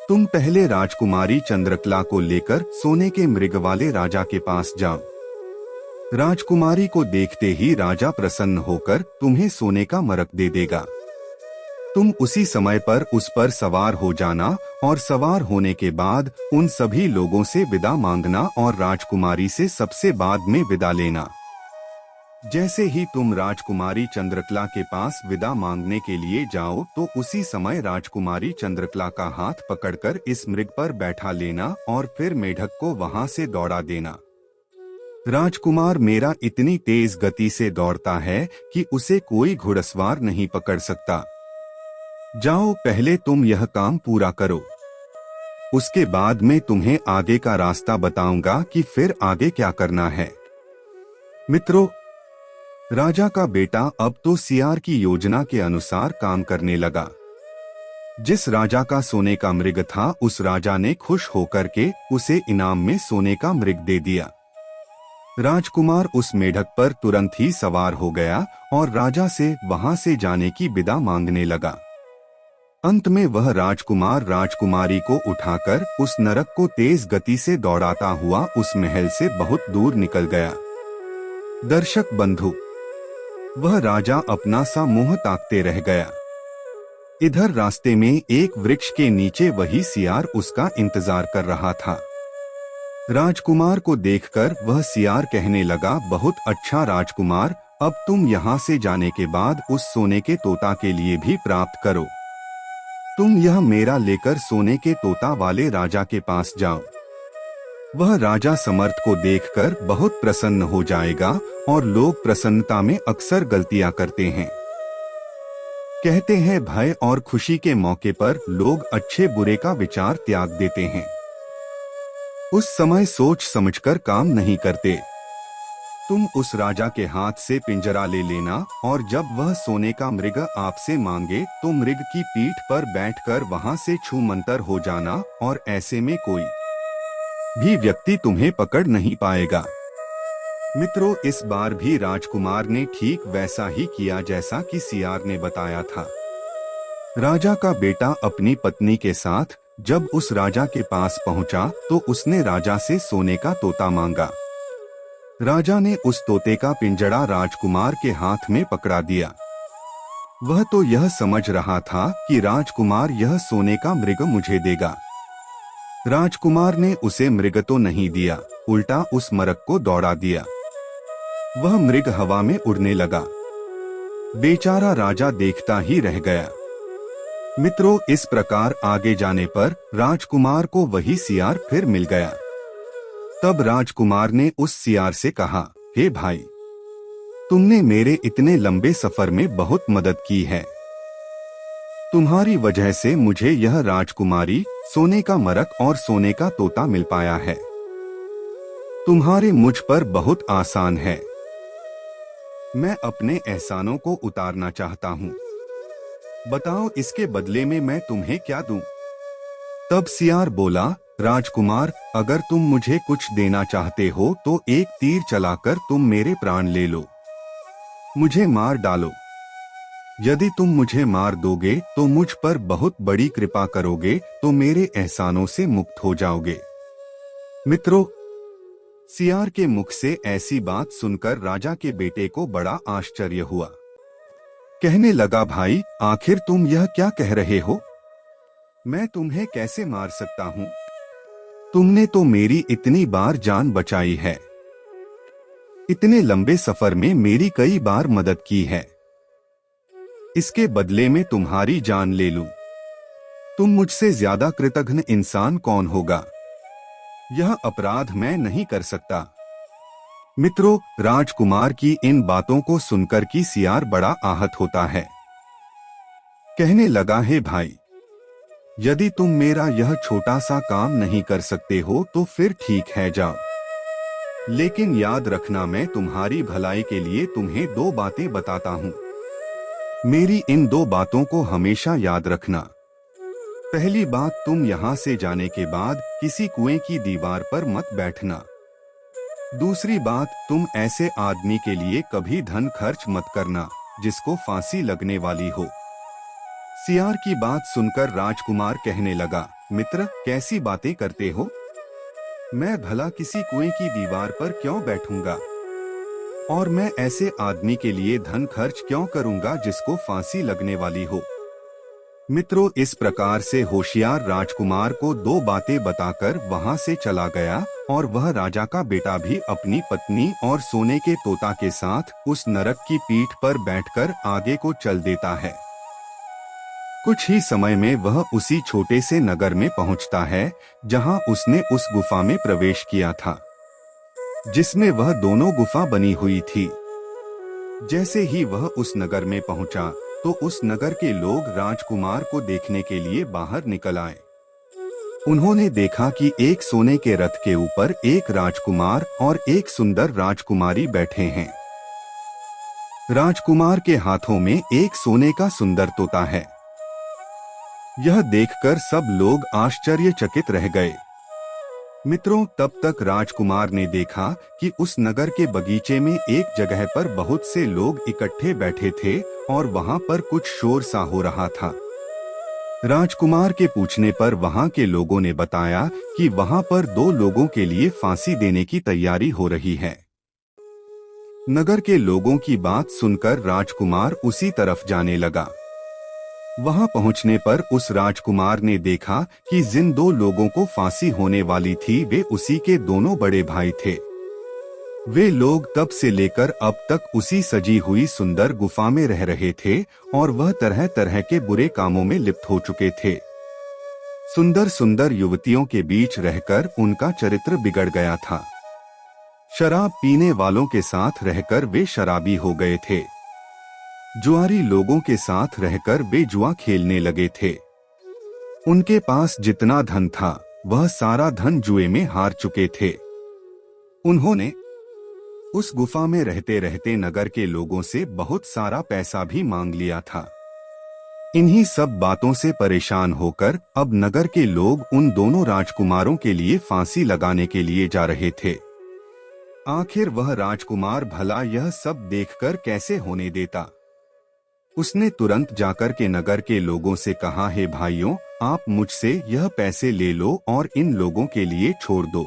तुम पहले राजकुमारी चंद्रकला को लेकर सोने के मृग वाले राजा के पास जाओ। राजकुमारी को देखते ही राजा प्रसन्न होकर तुम्हें सोने का मरक दे देगा। तुम उसी समय पर उस पर सवार हो जाना और सवार होने के बाद उन सभी लोगों से विदा मांगना और राजकुमारी से सबसे बाद में विदा लेना। जैसे ही तुम राजकुमारी चंद्रकला के पास विदा मांगने के लिए जाओ तो उसी समय राजकुमारी चंद्रकला का हाथ पकड़कर इस मृग पर बैठा लेना और फिर मेढक को वहां से दौड़ा देना। राजकुमार मेरा इतनी तेज गति से दौड़ता है कि उसे कोई घुड़सवार नहीं पकड़ सकता। जाओ, पहले तुम यह काम पूरा करो, उसके बाद मैं तुम्हें आगे का रास्ता बताऊंगा कि फिर आगे क्या करना है। मित्रों, राजा का बेटा अब तो सियार की योजना के अनुसार काम करने लगा। जिस राजा का सोने का मृग था उस राजा ने खुश होकर के उसे इनाम में सोने का मृग दे दिया। राजकुमार उस मेढक पर तुरंत ही सवार हो गया और राजा से वहां से जाने की विदा मांगने लगा। अंत में वह राजकुमार राजकुमारी को उठाकर उस नरक को तेज गति से दौड़ाता हुआ उस महल से बहुत दूर निकल गया। दर्शक बंधु, वह राजा अपना सा मुंह ताकते रह गया। इधर रास्ते में एक वृक्ष के नीचे वही सियार उसका इंतजार कर रहा था। राजकुमार को देखकर वह सियार कहने लगा, बहुत अच्छा राजकुमार, अब तुम यहाँ से जाने के बाद उस सोने के तोता के लिए भी प्राप्त करो। तुम यह मेरा लेकर सोने के तोता वाले राजा के पास जाओ। वह राजा समर्थ को देखकर बहुत प्रसन्न हो जाएगा और लोग प्रसन्नता में अक्सर गलतियां करते हैं। कहते हैं भय और खुशी के मौके पर लोग अच्छे बुरे का विचार त्याग देते हैं। उस समय सोच समझकर काम नहीं करते। तुम उस राजा के हाथ से पिंजरा ले लेना और जब वह सोने का मृग आपसे मांगे तो मृग की पीठ पर बैठकर वहां से छूमंतर हो जाना और ऐसे में कोई भी व्यक्ति तुम्हें पकड़ नहीं पाएगा। मित्रों, इस बार भी राजकुमार ने ठीक वैसा ही किया जैसा कि सियार ने बताया था। राजा का बेटा अपनी पत्नी के साथ जब उस राजा के पास पहुंचा तो उसने राजा से सोने का तोता मांगा। राजा ने उस तोते का पिंजड़ा राजकुमार के हाथ में पकड़ा दिया। वह तो यह समझ रहा था कि राजकुमार यह सोने का मृग मुझे देगा। राजकुमार ने उसे मृग तो नहीं दिया, उल्टा उस मरक को दौड़ा दिया। वह मृग हवा में उड़ने लगा। बेचारा राजा देखता ही रह गया। मित्रों, इस प्रकार आगे जाने पर राजकुमार को वही सियार फिर मिल गया। तब राजकुमार ने उस सियार से कहा, हे भाई, तुमने मेरे इतने लंबे सफर में बहुत मदद की है। तुम्हारी वजह से मुझे यह राजकुमारी, सोने का मरक और सोने का तोता मिल पाया है। तुम्हारे मुझ पर बहुत आसान है। मैं अपने एहसानों को उतारना चाहता हूँ। बताओ इसके बदले में मैं तुम्हें क्या दूं? तब सियार बोला, राजकुमार, अगर तुम मुझे कुछ देना चाहते हो तो एक तीर चलाकर तुम मेरे प्राण ले लो, मुझे मार डालो। यदि तुम मुझे मार दोगे तो मुझ पर बहुत बड़ी कृपा करोगे, तो मेरे एहसानों से मुक्त हो जाओगे। मित्रों, सियार के मुख से ऐसी बात सुनकर राजा के बेटे को बड़ा आश्चर्य हुआ। कहने लगा, भाई, आखिर तुम यह क्या कह रहे हो? मैं तुम्हें कैसे मार सकता हूँ? तुमने तो मेरी इतनी बार जान बचाई है, इतने लंबे सफर में मेरी कई बार मदद की है। इसके बदले में तुम्हारी जान ले लूं? तुम मुझसे ज्यादा कृतघ्न इंसान कौन होगा? यह अपराध मैं नहीं कर सकता। मित्रों, राजकुमार की इन बातों को सुनकर कि सियार बड़ा आहत होता है। कहने लगा, हे भाई, यदि तुम मेरा यह छोटा सा काम नहीं कर सकते हो तो फिर ठीक है, जाओ। लेकिन याद रखना, मैं तुम्हारी भलाई के लिए तुम्हें 2 बातें बताता हूँ। मेरी इन 2 बातों को हमेशा याद रखना। पहली बात, तुम यहाँ से जाने के बाद किसी कुएं की दीवार पर मत बैठना। दूसरी बात, तुम ऐसे आदमी के लिए कभी धन खर्च मत करना जिसको फांसी लगने वाली हो। सियार की बात सुनकर राजकुमार कहने लगा, मित्र, कैसी बातें करते हो? मैं भला किसी कुएं की दीवार पर क्यों बैठूंगा? और मैं ऐसे आदमी के लिए धन खर्च क्यों करूंगा जिसको फांसी लगने वाली हो? मित्रों, इस प्रकार से होशियार राजकुमार को 2 बातें बताकर वहां से चला गया और वह राजा का बेटा भी अपनी पत्नी और सोने के तोता के साथ उस नरक की पीठ पर बैठकर आगे को चल देता है। कुछ ही समय में वह उसी छोटे से नगर में पहुंचता है जहां उसने उस गुफा में प्रवेश किया था जिसमें वह दोनों गुफा बनी हुई थी। जैसे ही वह उस नगर में पहुंचा तो उस नगर के लोग राजकुमार को देखने के लिए बाहर निकल आए। उन्होंने देखा कि एक सोने के रथ के ऊपर एक राजकुमार और एक सुंदर राजकुमारी बैठे हैं। राजकुमार के हाथों में एक सोने का सुंदर तोता है। यह देखकर सब लोग आश्चर्यचकित रह गए। मित्रों, तब तक राजकुमार ने देखा कि उस नगर के बगीचे में एक जगह पर बहुत से लोग इकट्ठे बैठे थे और वहां पर कुछ शोर सा हो रहा था। राजकुमार के पूछने पर वहां के लोगों ने बताया कि वहां पर 2 लोगों के लिए फांसी देने की तैयारी हो रही है। नगर के लोगों की बात सुनकर राजकुमार उसी तरफ जाने लगा। वहां पहुंचने पर उस राजकुमार ने देखा कि जिन 2 लोगों को फांसी होने वाली थी वे उसी के दोनों बड़े भाई थे। वे लोग तब से लेकर अब तक उसी सजी हुई सुंदर गुफा में रह रहे थे और वह तरह तरह के बुरे कामों में लिप्त हो चुके थे। सुंदर सुंदर युवतियों के बीच रहकर उनका चरित्र बिगड़ गया था। शराब पीने वालों के साथ रहकर वे शराबी हो गए थे। जुआरी लोगों के साथ रहकर वे जुआ खेलने लगे थे। उनके पास जितना धन था वह सारा धन जुए में हार चुके थे। उन्होंने उस गुफा में रहते रहते नगर के लोगों से बहुत सारा पैसा भी मांग लिया था। इन्हीं सब बातों से परेशान होकर अब नगर के लोग उन दोनों राजकुमारों के लिए फांसी लगाने के लिए जा रहे थे। आखिर वह राजकुमार भला यह सब देखकर कैसे होने देता। उसने तुरंत जाकर के नगर के लोगों से कहा, हे भाइयों, आप मुझसे यह पैसे ले लो और इन लोगों के लिए छोड़ दो।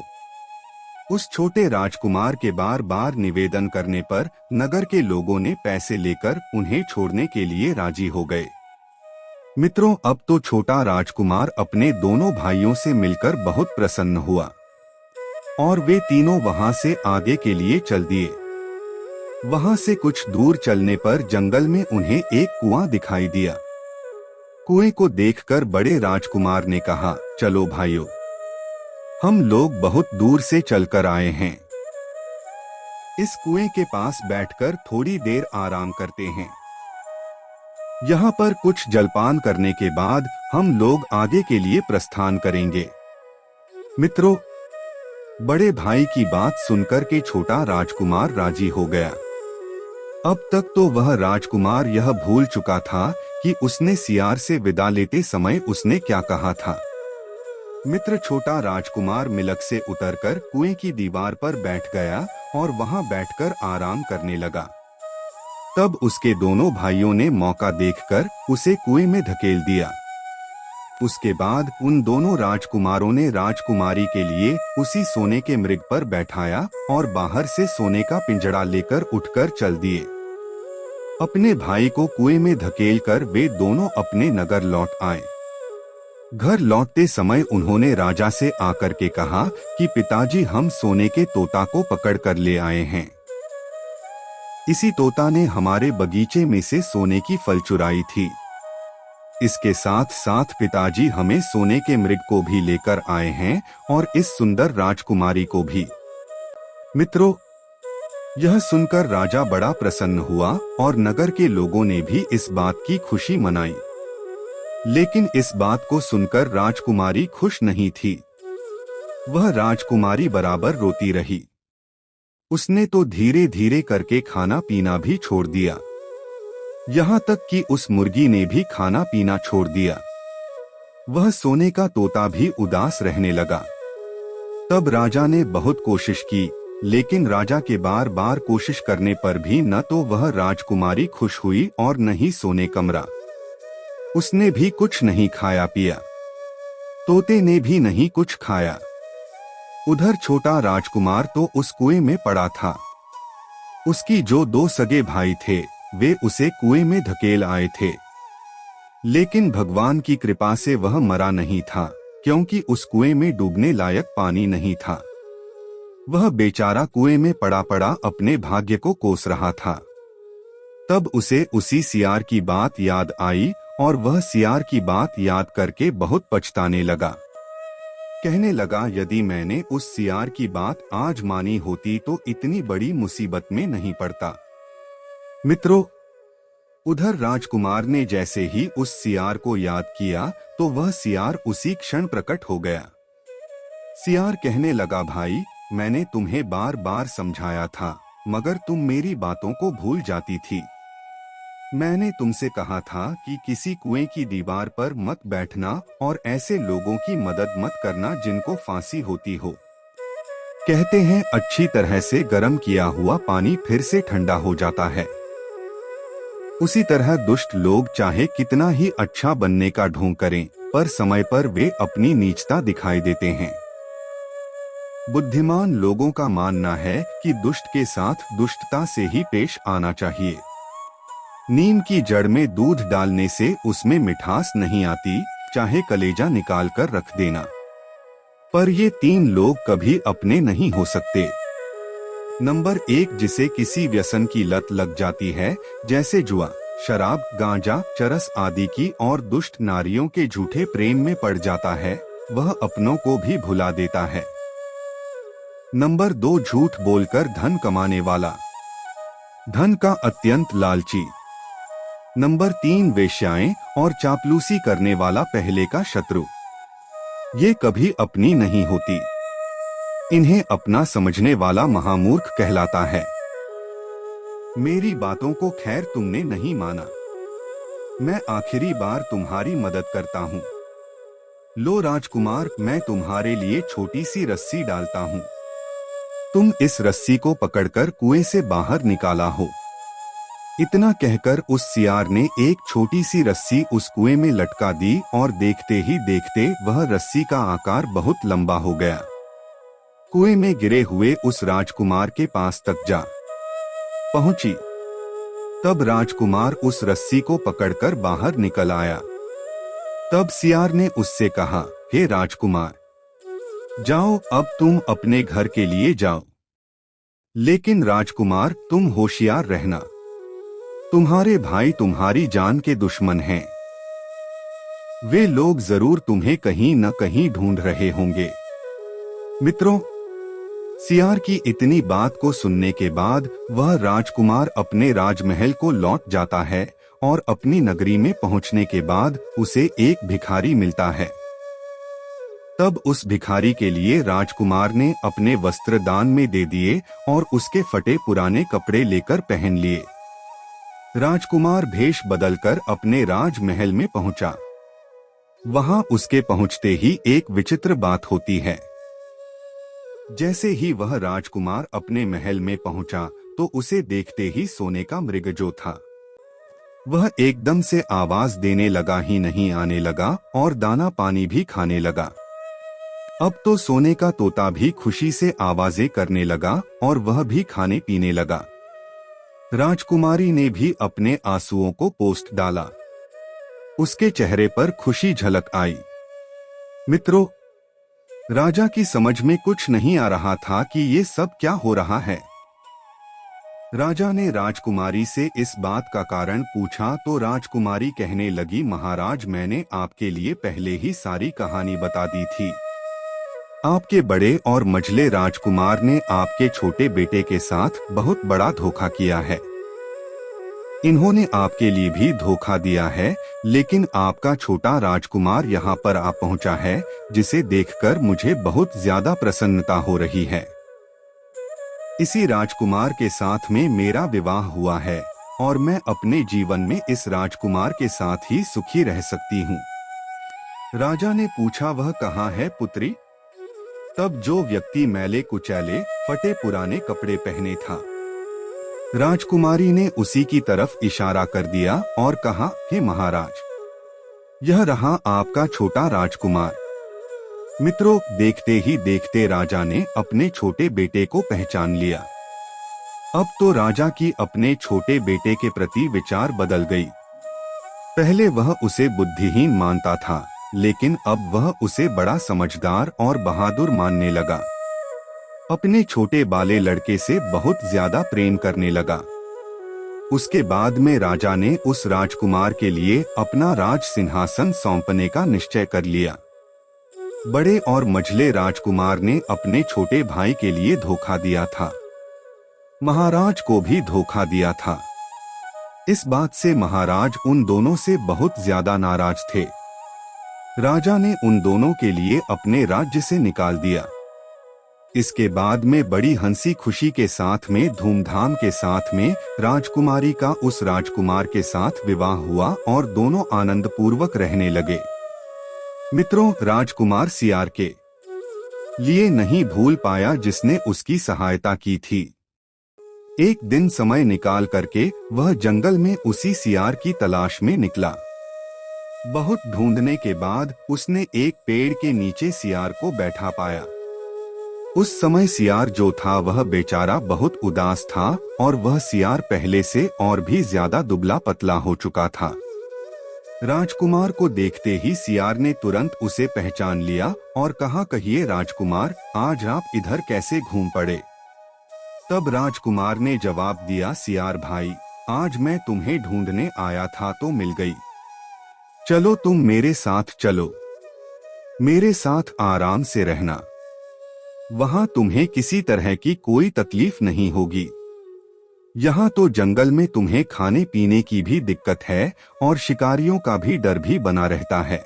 उस छोटे राजकुमार के बार बार निवेदन करने पर नगर के लोगों ने पैसे लेकर उन्हें छोड़ने के लिए राजी हो गए। मित्रों, अब तो छोटा राजकुमार अपने दोनों भाइयों से मिलकर बहुत प्रसन्न हुआ और वे तीनों वहां से आगे के लिए चल दिए। वहां से कुछ दूर चलने पर जंगल में उन्हें एक कुआं दिखाई दिया। कुएं को देखकर बड़े राजकुमार ने कहा, चलो भाइयों, हम लोग बहुत दूर से चलकर आए हैं। इस कुएं के पास बैठकर थोड़ी देर आराम करते हैं। यहाँ पर कुछ जलपान करने के बाद हम लोग आगे के लिए प्रस्थान करेंगे। मित्रों, बड़े भाई की बात सुनकर के छोटा राजकुमार राजी हो गया। अब तक तो वह राजकुमार यह भूल चुका था कि उसने सियार से विदा लेते समय उसने क्या कहा था। मित्र, छोटा राजकुमार मिलक से उतरकर कुएं की दीवार पर बैठ गया और वहां बैठकर आराम करने लगा। तब उसके दोनों भाइयों ने मौका देखकर उसे कुएं में धकेल दिया। उसके बाद उन दोनों राजकुमारों ने राजकुमारी के लिए उसी सोने के मृग पर बैठाया और बाहर से सोने का पिंजड़ा लेकर उठकर चल दिए। अपने भाई को कुएं में धकेलकर वे दोनों अपने नगर लौट आए। घर लौटते समय उन्होंने राजा से आकर के कहा कि पिताजी, हम सोने के तोता को पकड़ कर ले आए हैं। इसी तोता ने हमारे बगीचे में से सोने की फल चुराई थी। इसके साथ साथ पिताजी हमें सोने के मृग को भी लेकर आए हैं और इस सुंदर राजकुमारी को भी। मित्रों, यह सुनकर राजा बड़ा प्रसन्न हुआ और नगर के लोगों ने भी इस बात की खुशी मनाई। लेकिन इस बात को सुनकर राजकुमारी खुश नहीं थी। वह राजकुमारी बराबर रोती रही। उसने तो धीरे धीरे करके खाना पीना भी छोड़ दिया। यहाँ तक कि उस मुर्गी ने भी खाना पीना छोड़ दिया। वह सोने का तोता भी उदास रहने लगा। तब राजा ने बहुत कोशिश की, लेकिन राजा के बार बार कोशिश करने पर भी न तो वह राजकुमारी खुश हुई और न ही सोने कमरा। उसने भी कुछ नहीं खाया पिया। तोते ने भी नहीं कुछ खाया। उधर छोटा राजकुमार तो उस कुएं में पड़ा था। उसकी जो दो सगे भाई थे वे उसे कुएं में धकेल आए थे, लेकिन भगवान की कृपा से वह मरा नहीं था, क्योंकि उस कुएं में डूबने लायक पानी नहीं था। वह बेचारा कुएं में पड़ा पड़ा अपने भाग्य को कोस रहा था। तब उसे उसी सियार की बात याद आई और वह सियार की बात याद करके बहुत पछताने लगा। कहने लगा, यदि मैंने उस सियार की बात आज मानी होती तो इतनी बड़ी मुसीबत में नहीं पड़ता। मित्रों, उधर राजकुमार ने जैसे ही उस सियार को याद किया तो वह सियार उसी क्षण प्रकट हो गया। सियार कहने लगा, भाई, मैंने तुम्हें बार बार समझाया था, मगर तुम मेरी बातों को भूल जाती थी। मैंने तुमसे कहा था कि किसी कुएं की दीवार पर मत बैठना और ऐसे लोगों की मदद मत करना जिनको फांसी होती हो। कहते हैं, अच्छी तरह से गर्म किया हुआ पानी फिर से ठंडा हो जाता है। उसी तरह दुष्ट लोग चाहे कितना ही अच्छा बनने का ढोंग करें, पर समय पर वे अपनी नीचता दिखाई देते हैं। बुद्धिमान लोगों का मानना है कि दुष्ट के साथ दुष्टता से ही पेश आना चाहिए। नीम की जड़ में दूध डालने से उसमें मिठास नहीं आती, चाहे कलेजा निकाल कर रख देना। पर ये तीन लोग कभी अपने नहीं हो सकते। नंबर 1, जिसे किसी व्यसन की लत लग जाती है, जैसे जुआ, शराब, गांजा, चरस आदि की और दुष्ट नारियों के झूठे प्रेम में पड़ जाता है, वह अपनों को भी भुला देता है। नंबर 2, झूठ बोलकर धन कमाने वाला, धन का अत्यंत लालची। नंबर 3, वेश्याएं और चापलूसी करने वाला पहले का शत्रु। ये कभी अपनी नहीं होती। इन्हें अपना समझने वाला महामूर्ख कहलाता है। मेरी बातों को खैर तुमने नहीं माना। मैं आखिरी बार तुम्हारी मदद करता हूँ। लो राजकुमार, मैं तुम्हारे लिए छोटी सी रस्सी डालता हूँ। तुम इस रस्सी को पकड़कर कुएं से बाहर निकाला हो। इतना कहकर उस सियार ने एक छोटी सी रस्सी उस कुएं में लटका दी और देखते ही देखते वह रस्सी का आकार बहुत लंबा हो गया। कुएं में गिरे हुए उस राजकुमार के पास तक जा पहुंची। तब राजकुमार उस रस्सी को पकड़कर बाहर निकल आया। तब सियार ने उससे कहा, हे राजकुमार, जाओ अब तुम अपने घर के लिए जाओ। लेकिन राजकुमार, तुम होशियार रहना, तुम्हारे भाई तुम्हारी जान के दुश्मन हैं। वे लोग जरूर तुम्हें कहीं न कहीं ढूंढ रहे होंगे। मित्रों, सियार की इतनी बात को सुनने के बाद वह राजकुमार अपने राजमहल को लौट जाता है और अपनी नगरी में पहुंचने के बाद उसे एक भिखारी मिलता है। तब उस भिखारी के लिए राजकुमार ने अपने वस्त्र दान में दे दिए और उसके फटे पुराने कपड़े लेकर पहन लिए। राजकुमार भेष बदलकर अपने राजमहल में पहुंचा। वहां उसके पहुंचते ही एक विचित्र बात होती है। जैसे ही वह राजकुमार अपने महल में पहुंचा तो उसे देखते ही सोने का मृग जो था वह एकदम से आवाज देने लगा ही नहीं आने लगा और दाना पानी भी खाने लगा। अब तो सोने का तोता भी खुशी से आवाजें करने लगा और वह भी खाने पीने लगा। राजकुमारी ने भी अपने आंसुओं को पोंछ डाला। उसके चेहरे पर खुशी झलक आई। मित्रों, राजा की समझ में कुछ नहीं आ रहा था कि ये सब क्या हो रहा है। राजा ने राजकुमारी से इस बात का कारण पूछा तो राजकुमारी कहने लगी, महाराज, मैंने आपके लिए पहले ही सारी कहानी बता दी थी। आपके बड़े और मझले राजकुमार ने आपके छोटे बेटे के साथ बहुत बड़ा धोखा किया है। इन्होंने आपके लिए भी धोखा दिया है, लेकिन आपका छोटा राजकुमार यहाँ पर आ पहुँचा है, जिसे देखकर मुझे बहुत ज्यादा प्रसन्नता हो रही है। इसी राजकुमार के साथ में मेरा विवाह हुआ है और मैं अपने जीवन में इस राजकुमार के साथ ही सुखी रह सकती हूँ। राजा ने पूछा, वह कहाँ है पुत्री? तब जो व्यक्ति मैले कुचैले फटे पुराने कपड़े पहने था, राजकुमारी ने उसी की तरफ इशारा कर दिया और कहा, हे महाराज, यह रहा आपका छोटा राजकुमार। मित्रों, देखते ही देखते राजा ने अपने छोटे बेटे को पहचान लिया। अब तो राजा की अपने छोटे बेटे के प्रति विचार बदल गई। पहले वह उसे बुद्धिहीन मानता था, लेकिन अब वह उसे बड़ा समझदार और बहादुर मानने लगा। अपने छोटे बाले लड़के से बहुत ज्यादा प्रेम करने लगा। उसके बाद में राजा ने उस राजकुमार के लिए अपना राज सिंहासन सौंपने का निश्चय कर लिया। बड़े और मझले राजकुमार ने अपने छोटे भाई के लिए धोखा दिया था, महाराज को भी धोखा दिया था। इस बात से महाराज उन दोनों से बहुत ज्यादा नाराज थे। राजा ने उन दोनों के लिए अपने राज्य से निकाल दिया। इसके बाद में बड़ी हंसी खुशी के साथ में धूमधाम के साथ में राजकुमारी का उस राजकुमार के साथ विवाह हुआ और दोनों आनंद पूर्वक रहने लगे। मित्रों, राजकुमार सियार के लिए नहीं भूल पाया जिसने उसकी सहायता की थी। एक दिन समय निकाल करके वह जंगल में उसी सियार की तलाश में निकला। बहुत ढूंढने के बाद उसने एक पेड़ के नीचे सियार को बैठा पाया। उस समय सियार जो था वह बेचारा बहुत उदास था और वह सियार पहले से और भी ज्यादा दुबला पतला हो चुका था। राजकुमार को देखते ही सियार ने तुरंत उसे पहचान लिया और कहा, कहिए राजकुमार, आज आप इधर कैसे घूम पड़े? तब राजकुमार ने जवाब दिया, सियार भाई, आज मैं तुम्हें ढूंढने आया था तो मिल गई। चलो तुम मेरे साथ चलो, मेरे साथ आराम से रहना। वहां तुम्हें किसी तरह की कोई तकलीफ नहीं होगी। यहाँ तो जंगल में तुम्हें खाने पीने की भी दिक्कत है और शिकारियों का भी डर भी बना रहता है।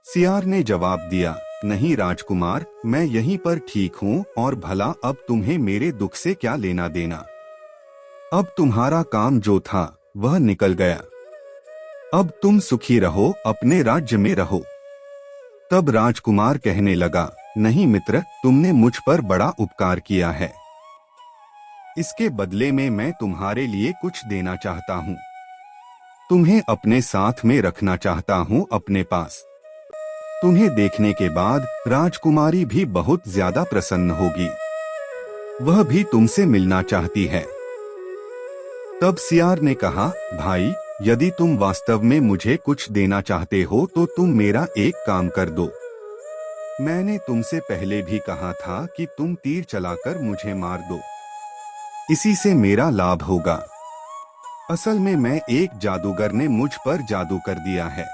सियार ने जवाब दिया, नहीं राजकुमार, मैं यहीं पर ठीक हूँ और भला अब तुम्हें मेरे दुख से क्या लेना देना। अब तुम्हारा काम जो था वह निकल गया। अब तुम सुखी रहो, अपने राज्य में रहो। तब राजकुमार कहने लगा, नहीं मित्र, तुमने मुझ पर बड़ा उपकार किया है। इसके बदले में मैं तुम्हारे लिए कुछ देना चाहता हूँ। तुम्हें अपने साथ में रखना चाहता हूँ, अपने पास। तुम्हें देखने के बाद राजकुमारी भी बहुत ज्यादा प्रसन्न होगी। वह भी तुमसे मिलना चाहती है। तब सियार ने कहा, भाई, यदि तुम वास्तव में मुझे कुछ देना चाहते हो तो तुम मेरा एक काम कर दो। मैंने तुमसे पहले भी कहा था कि तुम तीर चलाकर मुझे मार दो, इसी से मेरा लाभ होगा। असल में मैं एक जादूगर ने मुझ पर जादू कर दिया है।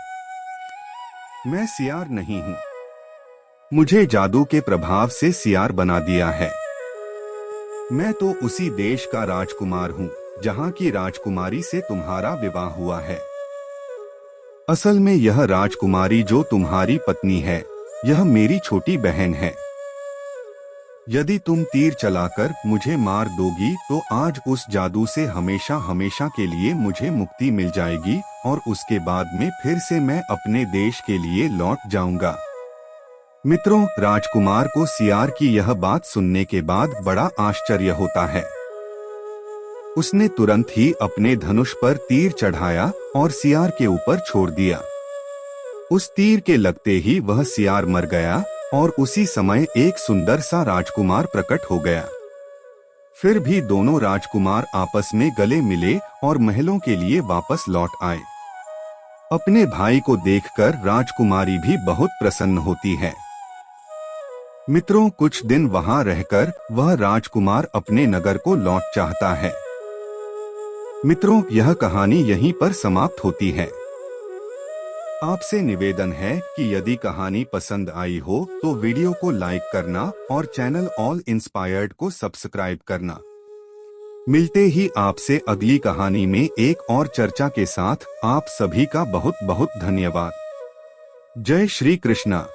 मैं सियार नहीं हूँ। मुझे जादू के प्रभाव से सियार बना दिया है। मैं तो उसी देश का राजकुमार हूँ जहाँ की राजकुमारी से तुम्हारा विवाह हुआ है। असल में यह राजकुमारी जो तुम्हारी पत्नी है, यह मेरी छोटी बहन है। यदि तुम तीर चलाकर मुझे मार दोगी तो आज उस जादू से हमेशा हमेशा के लिए मुझे मुक्ति मिल जाएगी और उसके बाद में फिर से मैं अपने देश के लिए लौट जाऊंगा। मित्रों, राजकुमार को सियार की यह बात सुनने के बाद बड़ा आश्चर्य होता है। उसने तुरंत ही अपने धनुष पर तीर चढ़ाया और सियार के ऊपर छोड़ दिया। उस तीर के लगते ही वह सियार मर गया और उसी समय एक सुंदर सा राजकुमार प्रकट हो गया। फिर भी दोनों राजकुमार आपस में गले मिले और महलों के लिए वापस लौट आए। अपने भाई को देखकर राजकुमारी भी बहुत प्रसन्न होती है। मित्रों, कुछ दिन वहां रहकर वह राजकुमार अपने नगर को लौट चाहता है। मित्रों, यह कहानी यहीं पर समाप्त होती है। आपसे निवेदन है कि यदि कहानी पसंद आई हो तो वीडियो को लाइक करना और चैनल ऑल इंस्पायर्ड को सब्सक्राइब करना। मिलते ही आपसे अगली कहानी में एक और चर्चा के साथ। आप सभी का बहुत बहुत धन्यवाद। जय श्री कृष्णा।